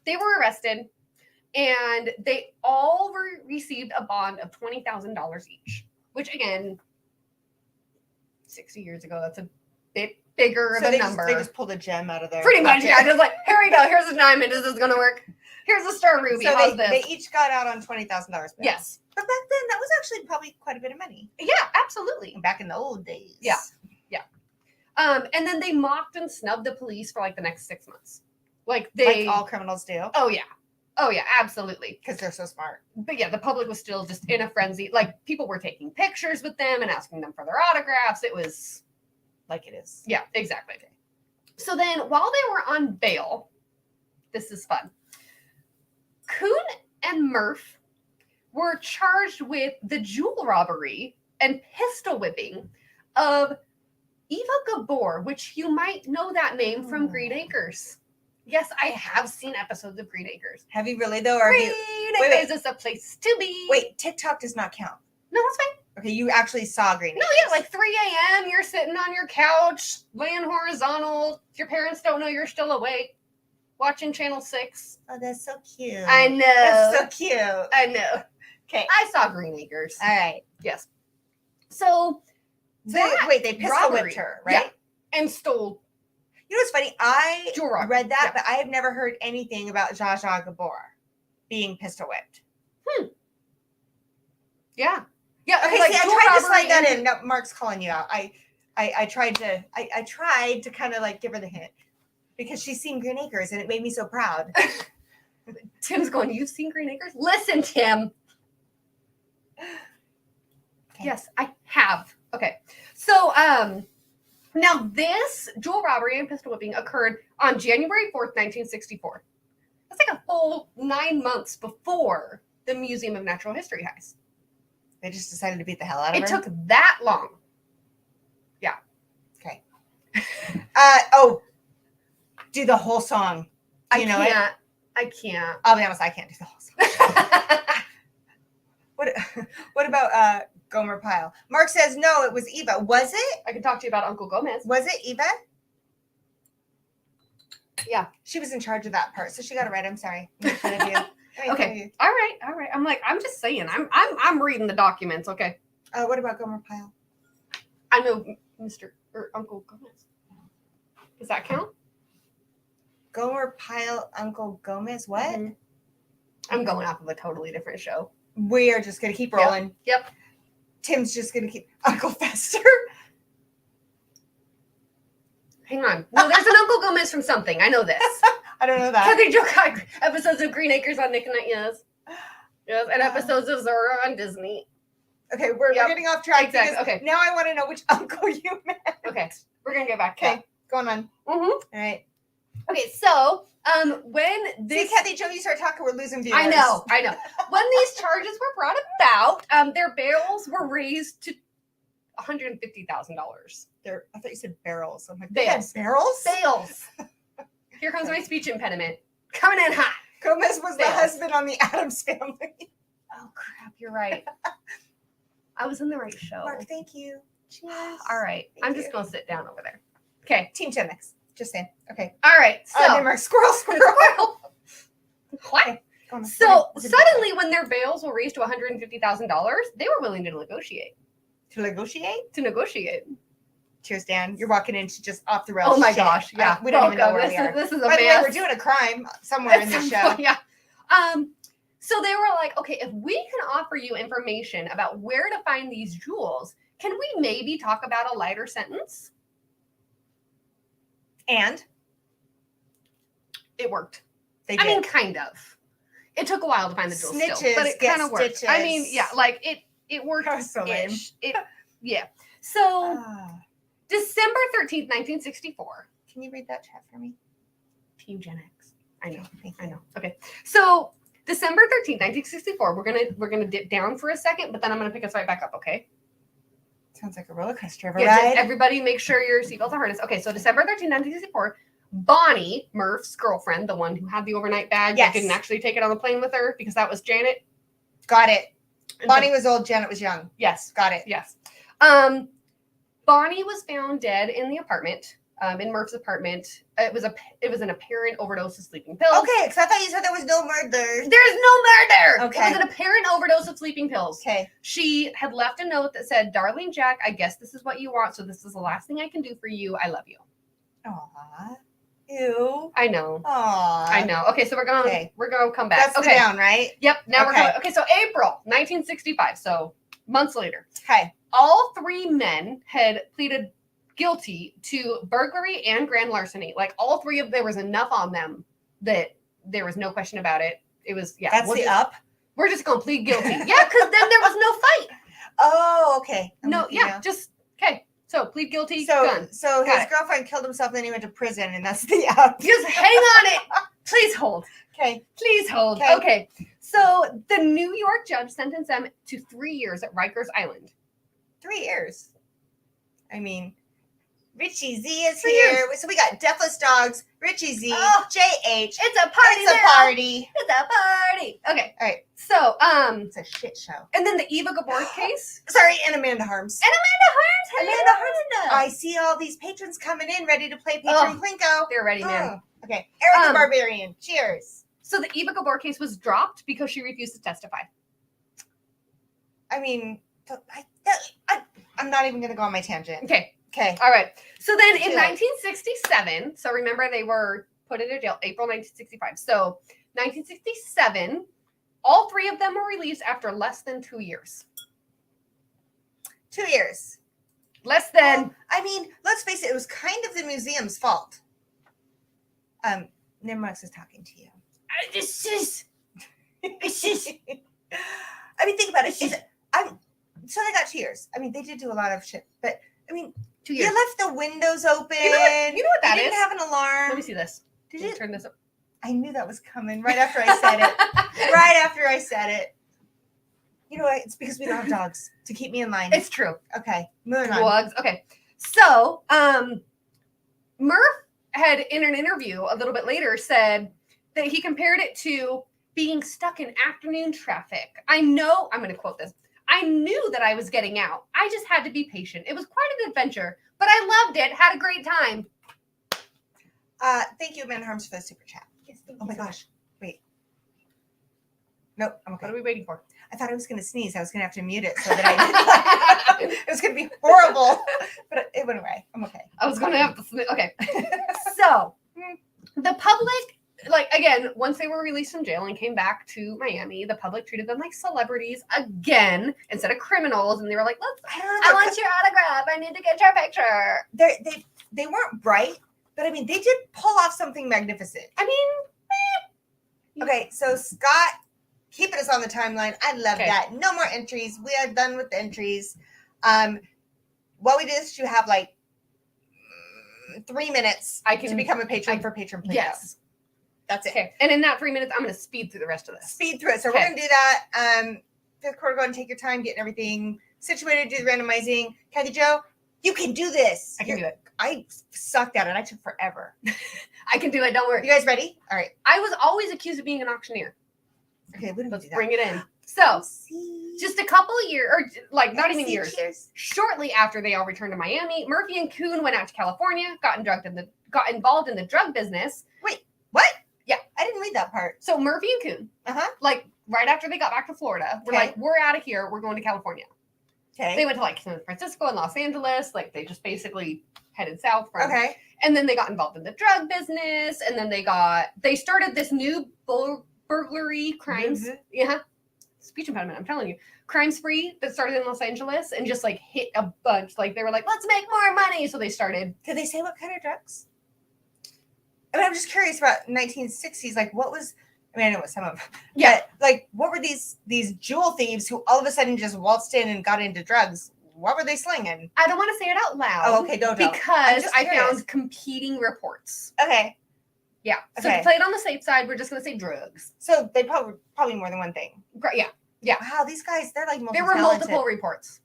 they were arrested and they all received a bond of $20,000 each, which again, 60 years ago, that's a bit bigger of a number. They just pulled a gem out of there. Pretty much, yeah. Just like, here we go. Here's a diamond. Is this going to work? Here's a star ruby. So How's this? they each got out on $20,000. Yes. But back then, that was actually probably quite a bit of money. Yeah, absolutely. Back in the old days. Yeah. And then they mocked and snubbed the police for like the next 6 months. Like all criminals do. Oh yeah, absolutely. Because they're so smart. But yeah, the public was still just in a frenzy. Like people were taking pictures with them and asking them for their autographs. It was like it is. Yeah, exactly. So then, while they were on bail, this is fun. Coupe and Murf were charged with the jewel robbery and pistol whipping of Eva Gabor, which you might know that name from Green Acres. Yes, I have seen episodes of Green Acres. Have you really though? Or Green Acres is a place to be. Wait, TikTok does not count. No, that's fine. Okay, you actually saw Green Acres. No, yeah, like 3 a.m. You're sitting on your couch, laying horizontal. Your parents don't know you're still awake, watching Channel 6. Oh, that's so cute. I know. That's so cute. I know. Okay. I saw Green Acres. All right. Yes. So they pistol robbery, whipped her, right? Yeah, and stole. You know what's funny? I Jewel robbery, read that, yeah. but I have never heard anything about Zsa Zsa Gabor being pistol whipped. Yeah. Yeah. Okay, like see, I jewel tried to robbery slide that and- in. No, Mark's calling you out. I tried to kind of like give her the hint because she's seen Green Acres and it made me so proud. Tim's going, you've seen Green Acres? Listen, Tim. Okay. Yes, I have. Okay. So, now this jewel robbery and pistol whipping occurred on January 4th, 1964. That's like a full 9 months before the Museum of Natural History heist. They just decided to beat the hell out of her. It took that long. Yeah. Okay. Do the whole song. Do you know it? I can't. I'll be honest, I can't do the whole song. What about Gomer Pyle? Mark says no, it was Eva. Was it? I can talk to you about Uncle Gomez. Was it Eva? Yeah. She was in charge of that part, so she got it right. I'm sorry. I'm making fun of you. Okay. All right. I'm just saying. I'm reading the documents. Okay. What about Gomer Pyle? I know Mr. or Uncle Gomez. Does that count? Gomer Pyle, Uncle Gomez. What? Mhm. I'm going off of a totally different show. We are just gonna keep rolling. Yep. Tim's just gonna keep Uncle Fester. Hang on. No, there's an Uncle Gomez from something. I know this. I don't know that. Kathy Joe got episodes of Green Acres on Nick and Night. Yes. Yes, and episodes of Zora on Disney. Okay, we're getting off track. Exactly. Okay. Now I want to know which uncle you meant. Okay. We're gonna get back to Okay, going on. that. All right. Okay, so when this See, Kathy, Joe, you start talking, we're losing viewers. I know. When these charges were brought about, their bails were raised to $150,000. I thought you said barrels. I'm like, Bales. Barrels? Bales. Here comes my speech impediment. Coming in hot. Gomez was the Bales. husband on the Addams Family. Oh crap, you're right. I was in the right show. Mark, thank you. Cheers. All right. Thank I'm you. just gonna sit down over there. Okay. Team Gen X. Just saying. Okay. All right. So Mark, squirrel. what? Go on. So Okay. suddenly when their bails were raised to $150,000, they were willing to negotiate. To negotiate? To negotiate. Cheers, Dan. You're walking into just off the rails. Oh my shit. gosh. Yeah. We don't even know where this we are. This is a By the way, mess. we're doing a crime somewhere in this show. Yeah. So they were like, okay, if we can offer you information about where to find these jewels, can we maybe talk about a lighter sentence? And It worked. they did. I mean, kind of. It took a while to find the jewels still, Snitches but it get kind of worked. stitches. I mean, yeah, like it worked. That was so lame. Yeah. So Ah. December 13th, 1964. Can you read that chat for me? Team Gen X. I know. Thank I you. know. Okay. So December 13th, 1964. We're gonna dip down for a second, but then I'm gonna pick us right back up, okay? Sounds like a roller coaster of a Yeah, just ride. everybody make sure your seatbelts are harnessed. Okay, so December 13th, 1964, Bonnie, Murf's girlfriend, the one who had the overnight bag Yes. that didn't actually take it on the plane with her because that was Janet. Got it. And Bonnie so- was old, Janet was young. yes, Got it. yes. Bonnie was found dead in the apartment in Murf's apartment. It was an apparent overdose of sleeping pills. Okay, because I thought you said there was no murder. There's no murder. Okay. It was an apparent overdose of sleeping pills. Okay. She had left a note that said, "Darling Jack, I guess this is what you want, so this is the last thing I can do for you. I love you." Aw. Ew. I know. Aw. I know. Okay, so we're gonna come back. That's okay. the down, right? Yep. Now we're Okay. going. Okay, so April 1965. So months later, Okay. all three men had pleaded guilty to burglary and grand larceny. Like all three of there was enough on them that there was no question about it. It was That's the up. We're just gonna plead guilty. Yeah, because then there was no fight. Oh, okay. Just okay. So plead guilty. So done. so Got his it. girlfriend killed himself, and then he went to prison, and that's the up. Just hang on it. Please hold. Okay. Please hold. Okay. Okay. So the New York judge sentenced them to 3 years at Rikers Island. 3 years. I mean, Richie Z is 3 here. years. So we got Deathless Dogs, Richie Z, Oh, JH. It's a party. It's a now. party. It's a party. Okay. All right. So It's a shit show. and then the Eva Gabor case. Sorry, and Amanda Harms. And Amanda Harms. Amanda Harms. I see all these patrons coming in ready to play Patron Plinko. They're ready, man. Oh, okay. Eric the Um, Barbarian. Cheers. So the Eva Gabor case was dropped because she refused to testify. I mean, I'm not even going to go on my tangent. Okay. Okay. All right. So then in Yeah. 1967, so remember they were put into jail April 1965. So 1967, all three of them were released after less than 2 years. 2 years. Less than. Well, I mean, let's face it, it was kind of the museum's fault. Nimrox is talking to you. This is. I mean, think about it. So they got 2 years. I mean, they did do a lot of shit, but I mean, 2 you years. left the windows open. You know what that you didn't is? have an alarm. Let me see this. Did Let me you? turn this up? I knew that was coming right after I said it. Right after I said it. You know what? It's because we don't have dogs to keep me in line. It's true. Okay, moving on. Dogs. Okay. So, Murf had in an interview a little bit later said that he compared it to being stuck in afternoon traffic. I'm going to quote this. I knew that I was getting out. I just had to be patient. It was quite an adventure, but I loved it. Had a great time. Thank you, Amanda Harms, for the super chat. Yes, Oh my gosh. Wait. Nope, I'm okay. What are we waiting for? I thought I was going to sneeze. I was going to have to mute it so that I didn't. It was going to be horrible, but it went away. I'm okay. I was going to have to. Okay. So, the public, like, again, once they were released from jail and came back to Miami, the public treated them like celebrities again instead of criminals. And they were like, I want your autograph. I need to get your picture. They weren't bright, but I mean, they did pull off something magnificent. I mean, Okay, so Scott, keeping us on the timeline. I love Okay. that. No more entries. We are done with the entries. What we did is you have like 3 minutes to become a patron for Patron Plinko. Yes. That's it. Okay. And in that 3 minutes, I'm going to speed through the rest of this. Speed through it. So Okay. we're going to do that. Fifth quarter, go ahead and take your time, getting everything situated, do the randomizing. Kathy Jo, you can do this. I can do it. I sucked at it. I took forever. I can do it. Don't worry. You guys ready? All right. I was always accused of being an auctioneer. Okay, we don't Let's do that. bring it in. So, See? just a couple of years, or like not even See, years. cheers. Shortly after they all returned to Miami, Murphy and Kuhn went out to California, got involved in the drug business. Wait, what? Yeah. I didn't read that part. So Murphy and Kuhn, Uh-huh. like right after they got back to Florida, were Okay. like, we're out of here. We're going to California. Okay. They went to like San Francisco and Los Angeles. Like they just basically headed south from. Okay. And then they got involved in the drug business. And then they started this new burglary crimes. Mhm. Yeah. Speech impediment, I'm telling you. Crime spree that started in Los Angeles and just like hit a bunch. Like they were like, let's make more money. So they started. Did they say what kind of drugs? I mean, I'm just curious about 1960s. Like, what was? I mean, I know what some of. Yeah. But, like, what were these jewel thieves who all of a sudden just waltzed in and got into drugs? What were they slinging? I don't want to say it out loud. Oh, okay, don't. I'm Because just I curious. found competing reports. Okay, Yeah. So Okay. to play it on the safe side, we're just going to say drugs. so they probably more than one thing. Yeah. Yeah. Wow, these guys, they're like There were multiple reports.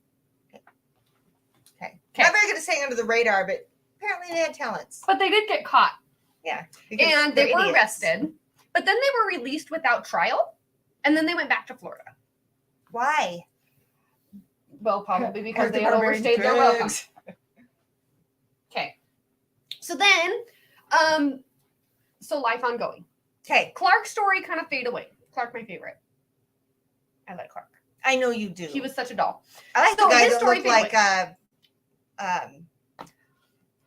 Okay. Okay. Not very good at staying under the radar, but apparently they had talents. But they did get caught. Yeah. because And they they're were idiots. arrested. But then they were released without trial. And then they went back to Florida. Why? Well, probably because Because they the had barbarian overstayed their welcome. drugs. Okay. So then, so life ongoing. Okay. Clark's story kind of fade away. Clark, my favorite. I like Clark. I know you do. He was such a doll. I like So the guy his that story looked like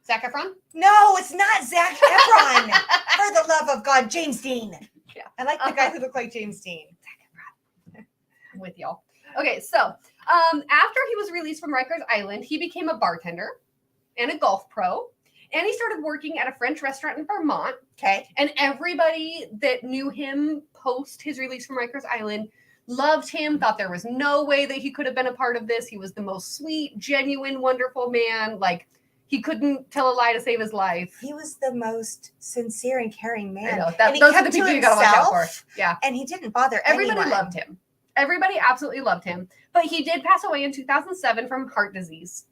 Zac Efron? no, it's not Zac Efron. For the love of God, James Dean. Yeah. I like the guy who looked like James Dean. I'm with y'all. Okay, so after he was released from Rikers Island, he became a bartender and a golf pro. And he started working at a French restaurant in Vermont. Okay. And everybody that knew him post his release from Rikers Island loved him, thought there was no way that he could have been a part of this. He was the most sweet, genuine, wonderful man. Like, he couldn't tell a lie to save his life. He was the most sincere and caring man. I know. And he Those are kept the to people you gotta watch out for. himself, Yeah. And he didn't bother Everybody anyone. loved him. Everybody absolutely loved him. But he did pass away in 2007 from heart disease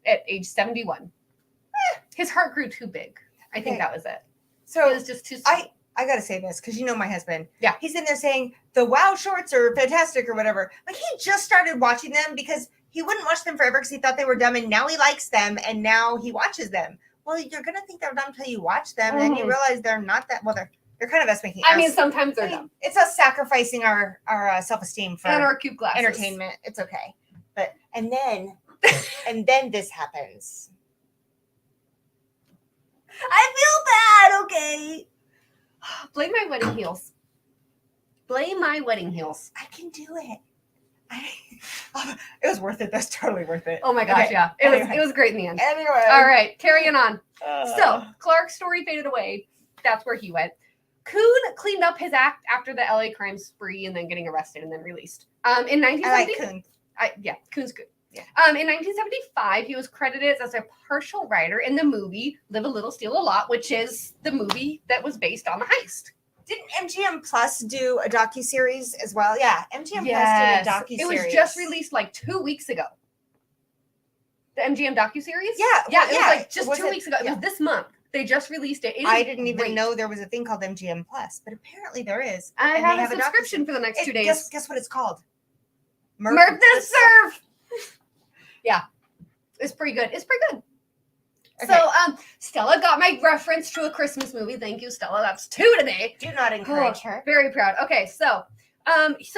at age 71. His heart grew too big. I think Okay. that was it. So It was just too I gotta say this because you know my husband. Yeah. He's in there saying the WoW shorts are fantastic or whatever. Like he just started watching them because he wouldn't watch them forever because he thought they were dumb, and now he likes them, and now he watches them. Well, you're gonna think they're dumb until you watch them, and then you realize they're not that. Well, they're kind of us making. I mean, sometimes they're I mean, dumb. it's us sacrificing our self-esteem for And our Coupe glasses. entertainment. It's okay, but and then this happens. I feel bad. Okay. Blame my wedding heels. Blame my wedding heels. I can do it. It was worth it. That's totally worth it. Oh my gosh, Okay. yeah. Anyway. It was great in the end. Anyway. All right, carrying on. Uh, So Clark's story faded away. That's where he went. Coon cleaned up his act after the LA crime spree and then getting arrested and then released. In I 1970, like Coon. Coon's good. Yeah. In 1975, he was credited as a partial writer in the movie Live a Little, Steal a Lot, which is the movie that was based on the heist. Didn't MGM Plus do a docuseries as well? Yeah, MGM Yes. Plus did a docuseries. It was just released like 2 weeks ago. The MGM docuseries? Yeah, Yeah, well, it was like just Was 2 it- weeks ago. It yeah. was this month. They just released it. It I is didn't even great. know there was a thing called MGM Plus, but apparently there is. I And they have a docu- subscription for the next 2 days. Guess what it's called? Murf the Surf. Yeah, it's pretty good. It's pretty good. Okay. So, Stella got my reference to a Christmas movie. Thank you, Stella. That's 2 today. Do not encourage her. Very proud. Okay, so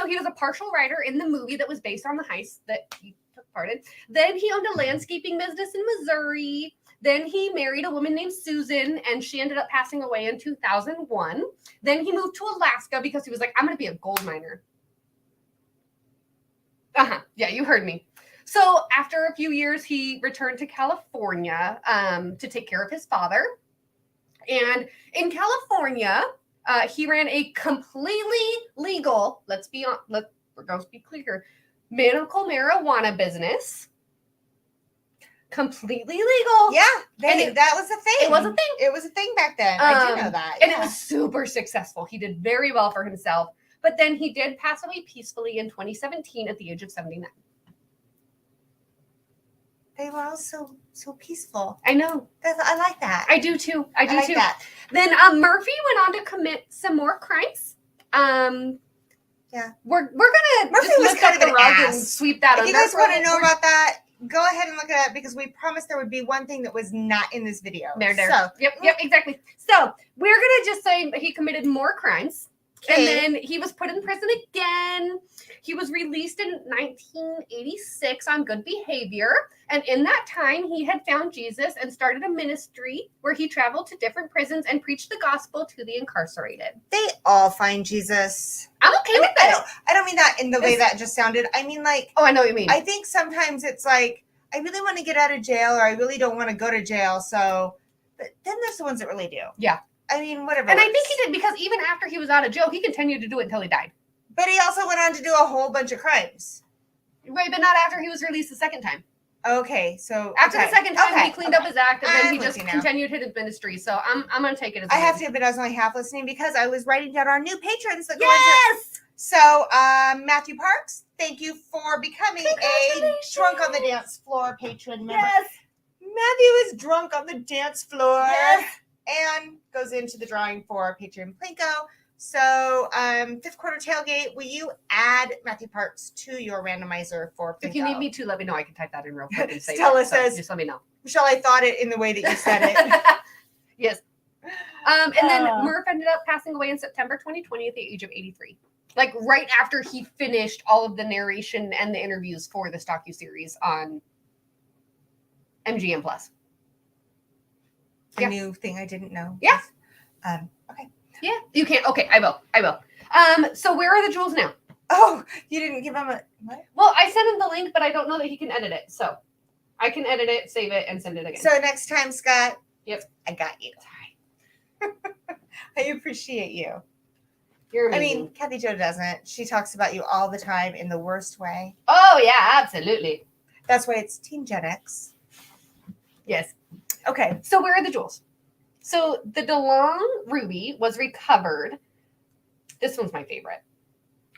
he was a partial writer in the movie that was based on the heist that he took part in. Then he owned a landscaping business in Missouri. Then he married a woman named Susan, and she ended up passing away in 2001. Then he moved to Alaska because he was like, I'm going to be a gold miner. Yeah, you heard me. So after a few years, he returned to California to take care of his father. And in California, he ran a completely legal, let's be clear, medical marijuana business. Completely legal. Yeah, And that was a thing. It was a thing. It was a thing back then. I do know that. And it was super successful. He did very well for himself. But then he did pass away peacefully in 2017 at the age of 79. They were all so peaceful. I know. I like that. I do too. I do like too. that. Then Murphy went on to commit some more crimes. Yeah. We're gonna Murphy just was lift kind up of the an rug and ass. sweep that If under. you guys want to for- know about that, go ahead and look at it because we promised there would be one thing that was not in this video. There. So, Yep, exactly. So we're gonna just say that he committed more crimes. And okay. then he was put in prison again. He was released in 1986 on good behavior. And in that time, he had found Jesus and started a ministry where he traveled to different prisons and preached the gospel to the incarcerated. They all find Jesus. I'm okay with that. I don't mean that in the way that just sounded. I mean, like, Oh, I know what you mean. I think sometimes it's like, I really want to get out of jail or I really don't want to go to jail. So, but then there's the ones that really do. Yeah. I mean, whatever. And I works. think he did because even after he was out of jail, he continued to do it until he died. But he also went on to do a whole bunch of crimes. Right, but not after he was released the second time. Okay, so After okay. the second time, Okay, he cleaned up his act, and then I'm he with just you now. continued his ministry. So I'm going to take it as I a have win. to admit I was only half listening because I was writing down our new patrons that go into Yes! So, Matthew Parks, thank you for becoming a drunk on the dance floor patron member. Yes! Matthew is drunk on the dance floor Yes! and goes into the drawing for Patreon Plinko. So, fifth quarter tailgate, will you add Matthew Parks to your randomizer for Plinko? If you need me to, let me know. I can type that in real quick and say Stella that. So says- just let me know. Michelle, I thought it in the way that you said it. Yes. And then Murf ended up passing away in September 2020 at the age of 83. Like right after he finished all of the narration and the interviews for this docuseries on MGM Plus. A new thing I didn't know. Yeah. Okay. Yeah. You can't. Okay, I will. So where are the jewels now? Oh, you didn't give him a what? Well, I sent him the link, but I don't know that he can edit it. So I can edit it, save it, and send it again. So next time, Scott. Yep. I got you. I appreciate you. You're amazing. I mean, Kathy Jo doesn't. She talks about you all the time in the worst way. Oh, yeah, absolutely. That's why it's Team Gen X. Yes. Okay. So where are the jewels? So the DeLong ruby was recovered. This one's my favorite.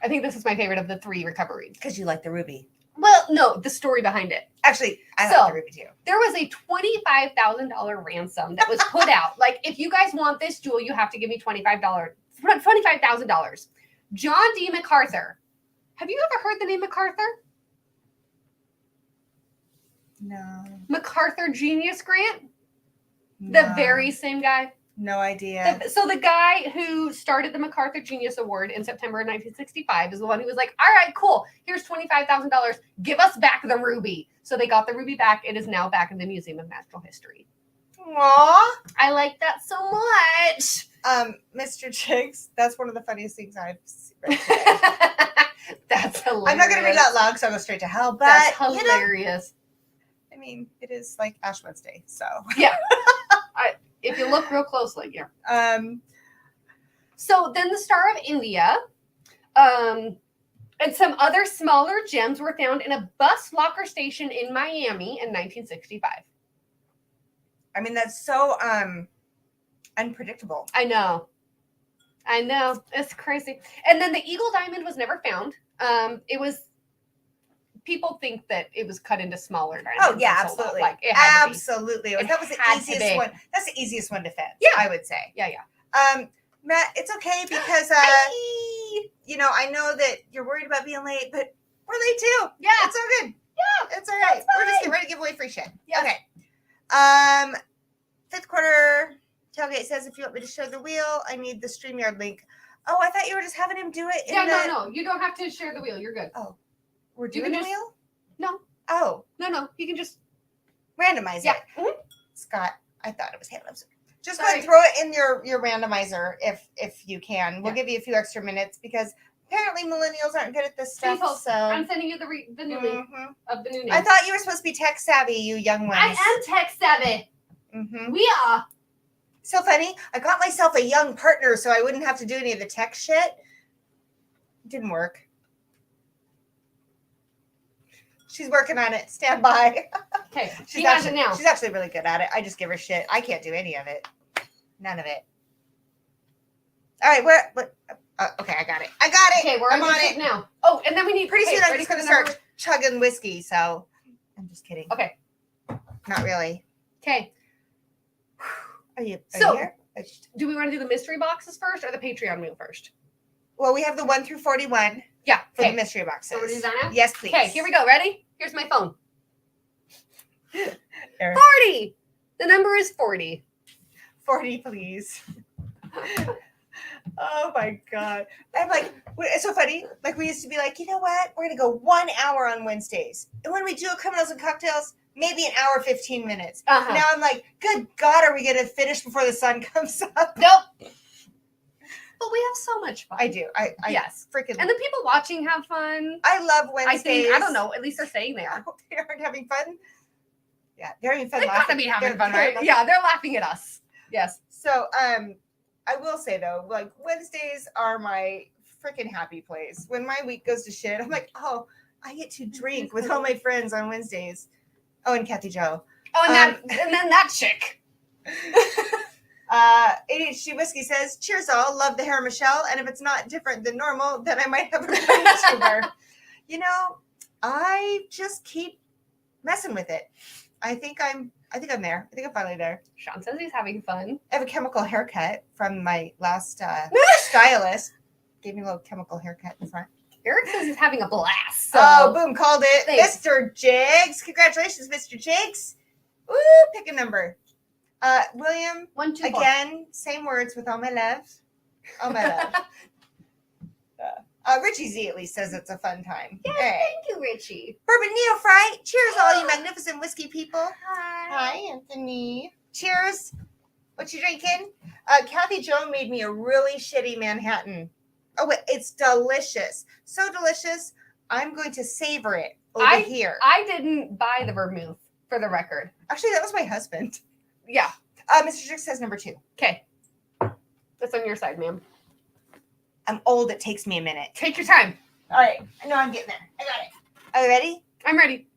I think this is my favorite of the 3 recoveries. Because you like the ruby. Well, no, the story behind it. Actually, I like the ruby too. There was a $25,000 ransom that was put out. Like, if you guys want this jewel, you have to give me $25,000. John D. MacArthur. Have you ever heard the name MacArthur? No. MacArthur Genius Grant? No. The very same guy. No idea. So the guy who started the MacArthur Genius Award in September of 1965 is the one who was like, all right, cool. Here's $25,000. Give us back the ruby. So they got the ruby back. It is now back in the Museum of Natural History. Aww. I like that so much. Mr. Chicks, that's one of the funniest things I've read today. That's hilarious. I'm not going to read it out loud because I'll go straight to hell, but that's hilarious. I mean, it is like Ash Wednesday, so. Yeah. If you look real closely, yeah. So then the Star of India, and some other smaller gems were found in a bus locker station in Miami in 1965. I mean, that's so unpredictable. I know. It's crazy. And then the Eagle Diamond was never found. People think that it was cut into smaller diamonds. Oh yeah, absolutely. Like, it had absolutely. to be. That was the easiest one. That's the easiest one to fence. Yeah, I would say. Yeah. Matt, it's okay because you know, I know that you're worried about being late, but we're late too. Yeah, it's all good. Yeah, it's all right. We're just getting ready to give away free shit. Yeah. Okay. 5th quarter tailgate says if you want me to show the wheel, I need the StreamYard link. Oh, I thought you were just having him do it. No. You don't have to share the wheel. You're good. Oh. We're doing the wheel? No. Oh. No. You can just randomize it. Mm-hmm. Scott, I thought it was hand ups. Just go ahead and throw it in your randomizer if you can. We'll give you a few extra minutes because apparently millennials aren't good at this stuff. So I'm sending you the new link of the new name. I thought you were supposed to be tech savvy, you young ones. I am tech savvy. Mm-hmm. We are. So funny. I got myself a young partner so I wouldn't have to do any of the tech shit. It didn't work. She's working on it. Stand by. Okay. She's actually really good at it. I just give her shit. I can't do any of it. None of it. All right. Okay, I got it. Okay, we're on it now. Oh, and then we need. Pretty soon I'm just going to start chugging whiskey. So I'm just kidding. Okay. Not really. Okay. Are you here? Do we want to do the mystery boxes first or the Patreon wheel first? Well, we have the 1 through 41. Yeah. For the mystery boxes. So we're doing that now? Yes, please. Okay, here we go. Ready? Here's my phone. 40. The number is 40. 40, please. Oh my God. I'm like, it's so funny. Like we used to be like, you know what? We're going to go 1 hour on Wednesdays. And when we do criminals and cocktails, maybe an hour, 15 minutes. Uh-huh. Now I'm like, good God, are we going to finish before the sun comes up? Nope. But we have so much fun. I do. I yes. Freaking. And the people watching have fun. I love Wednesdays. I don't know. At least they're saying they are. They aren't having fun. Yeah, they're having fun. They gotta be having fun, right? Yeah, they're laughing at us. Yes. So, I will say though, like Wednesdays are my freaking happy place. When my week goes to shit, I'm like, oh, I get to drink with all my friends on Wednesdays. Oh, and Kathy Jo. Oh, and then that chick. ADHD Whiskey says, cheers all, love the hair, Michelle. And if it's not different than normal, then I might have a YouTuber. You know, I just keep messing with it. I think I'm there. I think I'm finally there. Sean says he's having fun. I have a chemical haircut from my last stylist. Gave me a little chemical haircut in front. Eric says he's having a blast. So. Oh, boom, called it. Thanks. Mr. Jigs. Congratulations, Mr. Jigs. Woo, pick a number. William, 1, 2, 4. again, same words with all my love. All my love. Richie Z at least says it's a fun time. Yeah, All right. thank you, Richie. Bourbon Neophyte. Cheers, all you magnificent whiskey people. Hi. Hi, Anthony. Cheers. What you drinking? Kathy Joan made me a really shitty Manhattan. Oh, wait, it's delicious. So delicious. I'm going to savor it over here. I didn't buy the vermouth, for the record. Actually, that was my husband. Yeah. Mr. Drix says number 2. Okay. That's on your side, ma'am. I'm old. It takes me a minute. Take your time. All right. I know I'm getting there. I got it. Are you ready? I'm ready.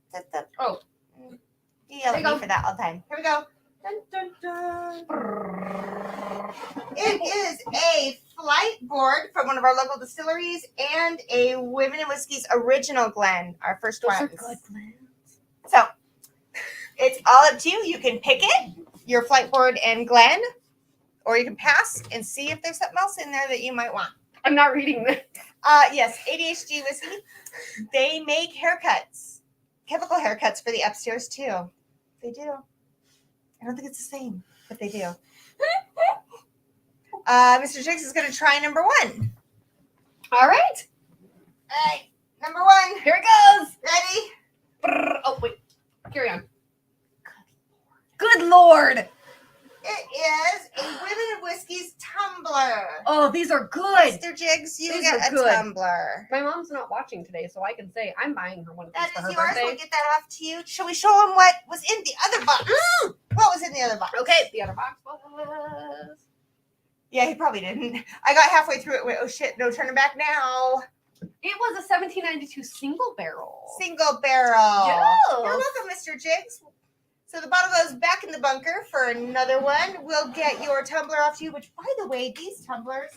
Oh. You yell at me for that all the time. Here we go. Dun, dun, dun. It is a flight board from one of our local distilleries and a Women in Whiskey's original Glen, our first Those ones. are good blends. So it's all up to you. You can pick it, your flight board and Glen, or you can pass and see if there's something else in there that you might want. I'm not reading this. Yes, ADHD Whiskey. They make haircuts, chemical haircuts for the upstairs too. They do. I don't think it's the same, but they do. Mr. Jakes is going to try number 1. All right. All right, number 1. Here it goes. Ready? Brrr. Oh, wait. Carry on. Good Lord. It is a Women in Whiskey's tumbler. Oh, these are good. Mr. Jigs, you These get are a good. tumbler. My mom's not watching today, so I can say I'm buying her one of these That for her is yours. birthday. We'll get that off to you. Shall we show them what was in the other box? What was in the other box? Okay, the other box was... Yeah, he probably didn't. I got halfway through it. Went, oh shit, no turning back now. It was a 1792 single barrel. Single barrel. Yes. You're welcome, Mr. Jigs. So the bottle goes back in the bunker for another one. We'll get your tumbler off to you, which, by the way, these tumblers,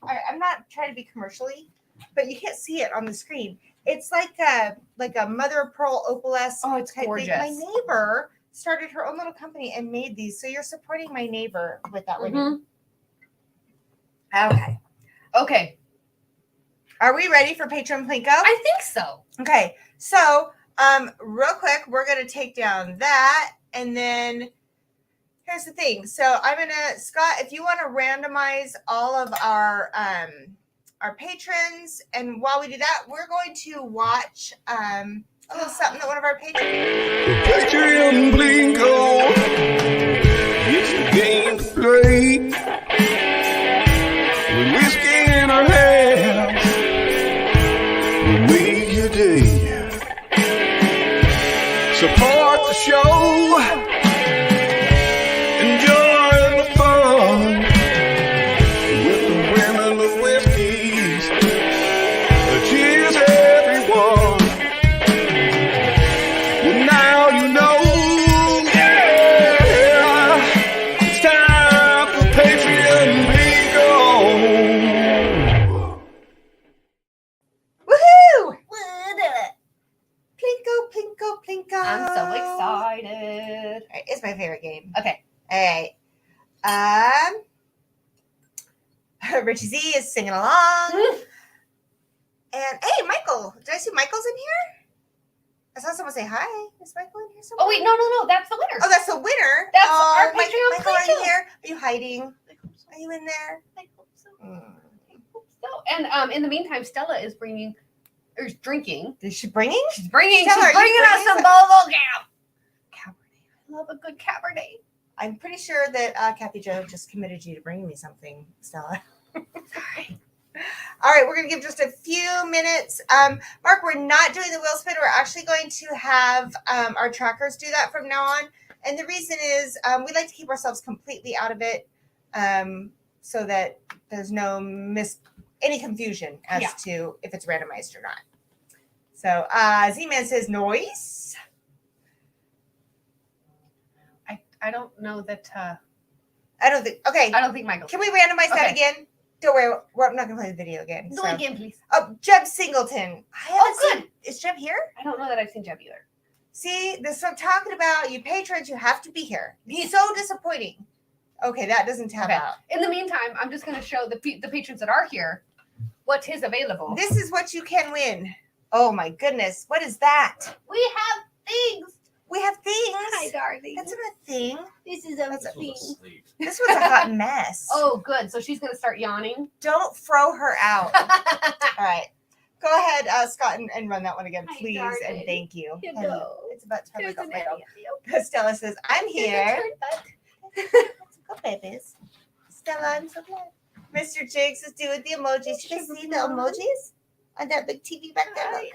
I'm not trying to be commercially, but you can't see it on the screen. It's like a mother of pearl opalesque. Oh, it's type thing. gorgeous. My neighbor started her own little company and made these. So you're supporting my neighbor with that one. Mhm. Okay. Okay, Are we ready for Patron Plinko? I think so. Okay. So, real quick, we're going to take down that. And then here's the thing. So I'm going to, Scott, if you want to randomize all of our patrons. And while we do that, we're going to watch a little something that one of our patrons. Patreon Blinko. It's a game to play. With whiskey in our hands. We make your day. Support the show. Enjoy the fun. With the women of whiskeys. Cheers, everyone. Well, now you know. Yeah. It's time for Patreon Bingo. Woohoo! Plinko, plinko, plinko. I'm so excited. All right, it's my favorite game. Okay. All right. Richie Z is singing along. And hey, Michael. Did I see Michael's in here? I saw someone say hi. Is Michael in here somewhere? Oh, wait, no. That's the winner. Oh, that's the winner. That's oh, our Patreon Michael, are you Plinko. here? Are you hiding? Are you in there? I hope so. Mm. I hope so. And in the meantime, Stella is drinking. Is she bringing? She's bringing Stella, are you us bringing some some- Bourbon Cabernet. I love a good Cabernet. I'm pretty sure that Kathy Jo just committed you to bringing me something, Stella. Sorry. All right, we're going to give just a few minutes. Mark, we're not doing the wheel spin. We're actually going to have our trackers do that from now on. And the reason is we like to keep ourselves completely out of it so that there's no any confusion as to if it's randomized or not. So Z-Man says noise. I don't know that. I don't think. Okay. I don't think Michael. Can we randomize that Okay. again? Don't worry. I'm not going to play the video again. Do it again, please. Oh, Jeb Singleton. I haven't good. seen. Is Jeb here? I don't know that I've seen Jeb either. See, this is what I'm talking about. You patrons, you have to be here. It's so disappointing. Okay, that doesn't tab Okay. out. In the meantime, I'm just going to show the patrons that are here what is available. This is what you can win. Oh my goodness. What is that? We have things. We have things. Hi, darling. That's not a thing. This is That's a a thing. This was a hot mess. Oh, good. So she's gonna start yawning. Don't throw her out. All right. Go ahead, Scott, and run that one again, Hi, please, darling. and thank you. You And know. it's about time I There's got an my dog. Ellie. Stella says, I'm here. Here. Go, babies. Stella, I'm so glad. Mr. Jigs is doing the emojis. You guys see the emojis on that big TV back there? Look. Oh,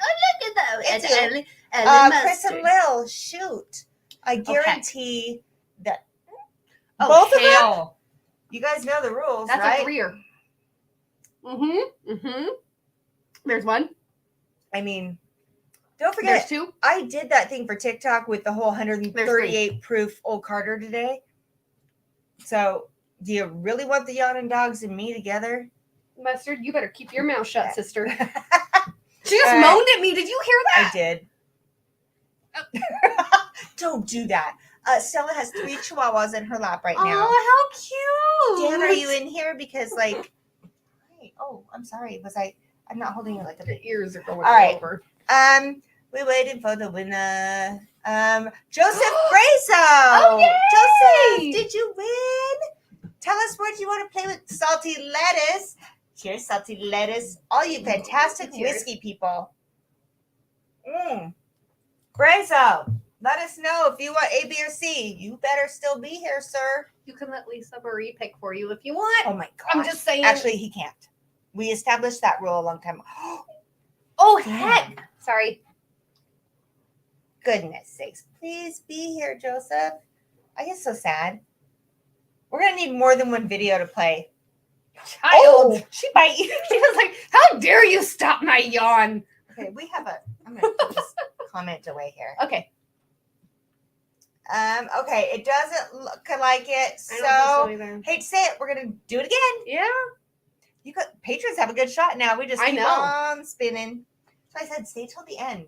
look at It's that. you. Ellie Chris and Mustard. Lil, shoot. I guarantee that Oh, both of them. hell. You guys know the rules, That's right? a threer. Mm-hmm. There's one. I mean, don't There's forget, two. I did that thing for TikTok with the whole 138 proof Old Carter today. So, do you really want the yawning dogs and me together? Mustard, you better keep your mouth shut, Yeah. sister. She just All right. moaned at me. Did you hear I that? did. Don't do that. Stella has 3 chihuahuas in her lap right now. Oh, how cute. Dan, are you in here? Because, like, hey, oh, I'm sorry. I'm not holding it like a The ears are going All right. over. We're waiting for the winner. Joseph Brazo. Oh, yay! Joseph, did you win? Tell us where do you want to play with salty lettuce? Cheers, salty lettuce. All you fantastic Cheers. whiskey people. Brazo, let us know if you want A, B, or C. You better still be here, sir. You can let Lisa Marie pick for you if you want. Oh my gosh. I'm just saying. Actually, he can't. We established that rule a long time ago. Oh, heck. Sorry. Goodness sakes. Please be here, Joseph. I get so sad. We're going to need more than one video to play. Child. She bite you. She was like, how dare you stop my yawn? Okay, I'm going to put this comment away here. Okay. Okay, it doesn't look like it. I don't think So, either. hate to say it, we're going to do it again. Yeah. You got patrons have a good shot now. We just I keep know. on spinning. So I said, stay till the end.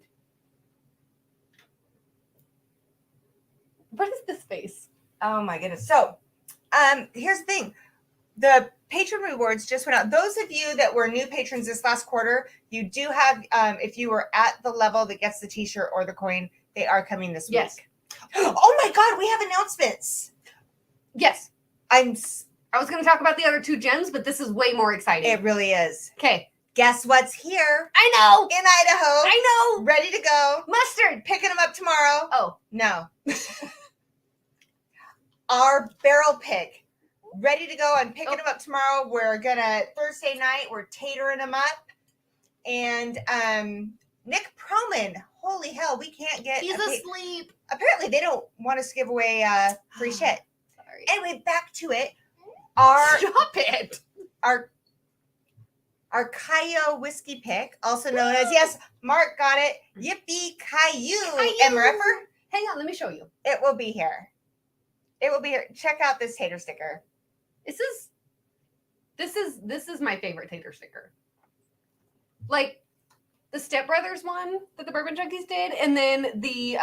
What is this face? Oh my goodness. So, here's the thing. The patron rewards just went out. Those of you that were new patrons this last quarter, you do have, if you were at the level that gets the t-shirt or the coin, they are coming this Yes. week. Oh my God, we have announcements. Yes. I was going to talk about the other 2 gems, but this is way more exciting. It really is. Okay. Guess what's here I know. in Idaho? I know. Ready to go. Mustard. Picking them up tomorrow. Oh. No. Our barrel pick. Ready to go. I'm picking them up tomorrow. We're gonna Thursday night. We're tatering them up. And Nick Proman. Holy hell, we can't get. He's asleep. Apparently, they don't want us to give away free shit. Sorry. Anyway, back to it. Our Stop it. our Caillou whiskey pick, also known as, yes, Mark got it. Yippee Caillou. And Murfer, Hang on, let me show you. it will be here. It will be here. Check out this tater sticker. This is my favorite tater sticker. Like the Step Brothers one that the Bourbon Junkies did, and then the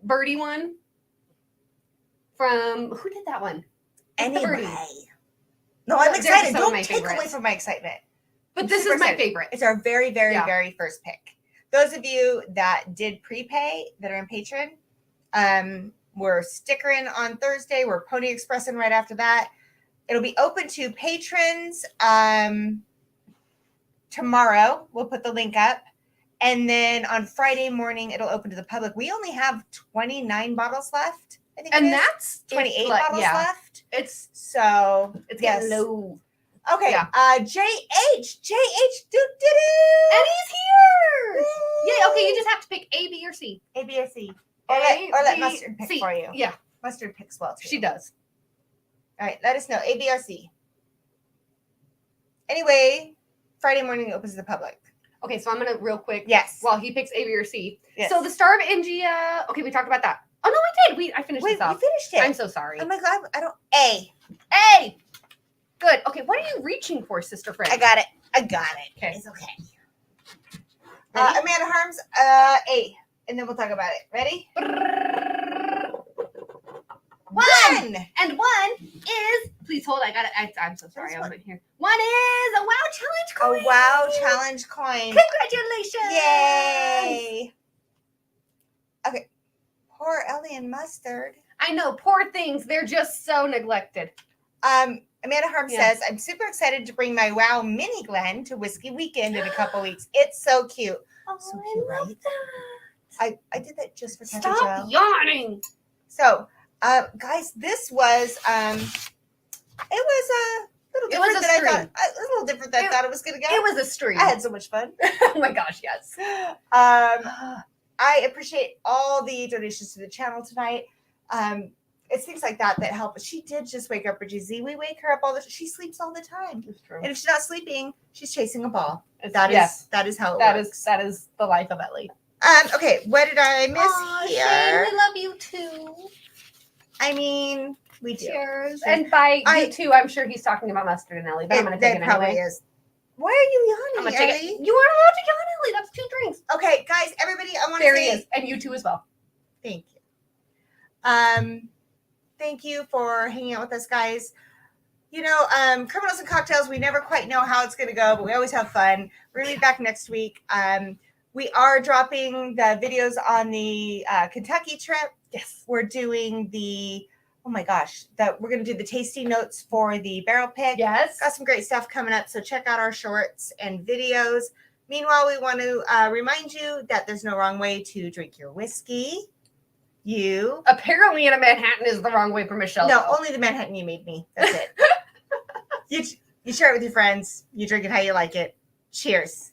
Birdie one from who did that one? It's the Anyway. Birdie. No, I'm They're excited. some of Don't my take away favorites. from my excitement. But I'm this super is my excited. favorite. It's our very, very, Yeah. very first pick. Those of you that did prepay, that are in Patreon, we're stickering on Thursday. We're Pony Expressing right after that. It'll be open to patrons tomorrow. We'll put the link up. And then on Friday morning, it'll open to the public. We only have 29 bottles left. I think And it is. that's 28 like, bottles yeah. left. It's So, getting yes. low. Okay, Yeah. JH, doo. And he's here. Yeah, okay, you just have to pick A, B, or C. A, B, or C. Or let B, Mustard pick C. for you. Yeah, Mustard picks well too. she does. All right, let us know. A, B, or C. Anyway, Friday morning opens to the public. Okay, so I'm gonna real quick. Yes. While he picks A, B, or C. Yes. So the Star of India. Okay, we talked about that. Oh no, we did. I finished Wait, this off. you finished it. I'm so sorry. Oh my God, I don't. A. A. Good. Okay, what are you reaching for, sister friend? I got it. Okay. It's okay. Ready? Amanda Harms, A. And then we'll talk about it. Ready? One. And one is. Please hold. I got it. I'm so sorry. I This wasn't here. One is a Wow Challenge A coin. Wow Challenge coin. Congratulations! Yay. Okay. Poor Ellie and Mustard. I know, poor things. They're just so neglected. Amanda Harm Yeah. says, I'm super excited to bring my Wow Mini Glen to Whiskey Weekend in a couple weeks. It's so cute. Oh, So cute, I love right? that. I did that just for Taco Stop Joe. yawning. So, guys, this was it was a little different was a than I stream. thought. A little different than I thought it was going to go. It was a stream. I had so much fun. Oh my gosh, yes. I appreciate all the donations to the channel tonight. It's things like that that help. She did just wake up, Bridget Z. We wake her up all the time. She sleeps all the time. It's true. And if she's not sleeping, she's chasing a ball. Yes. That is how it works. That is the life of Ellie. Okay, what did I miss Aw, here? Shane, we love you too. I mean, we do. Cheers. And by you too, I'm sure he's talking about Mustard and Ellie, but I'm going to take it probably anyway. is. Why are you I'm yawning, gonna take Ellie? it. You aren't allowed to yawn, Ellie. That's 2 drinks. Okay, guys, everybody, I want to There he say is. And you too as well. thank you. Thank you for hanging out with us, guys. You know, Criminals and Cocktails, we never quite know how it's going to go, but we always have fun. We're going to be back next week. We are dropping the videos on the Kentucky trip. Yes. We're doing the, oh my gosh, we're going to do the tasting notes for the barrel pick. Yes. Got some great stuff coming up, so check out our shorts and videos. Meanwhile, we want to remind you that there's no wrong way to drink your whiskey. Apparently in a Manhattan is the wrong way for Michelle. No, though. only the Manhattan you made me. That's it. You share it with your friends. You drink it how you like it. Cheers.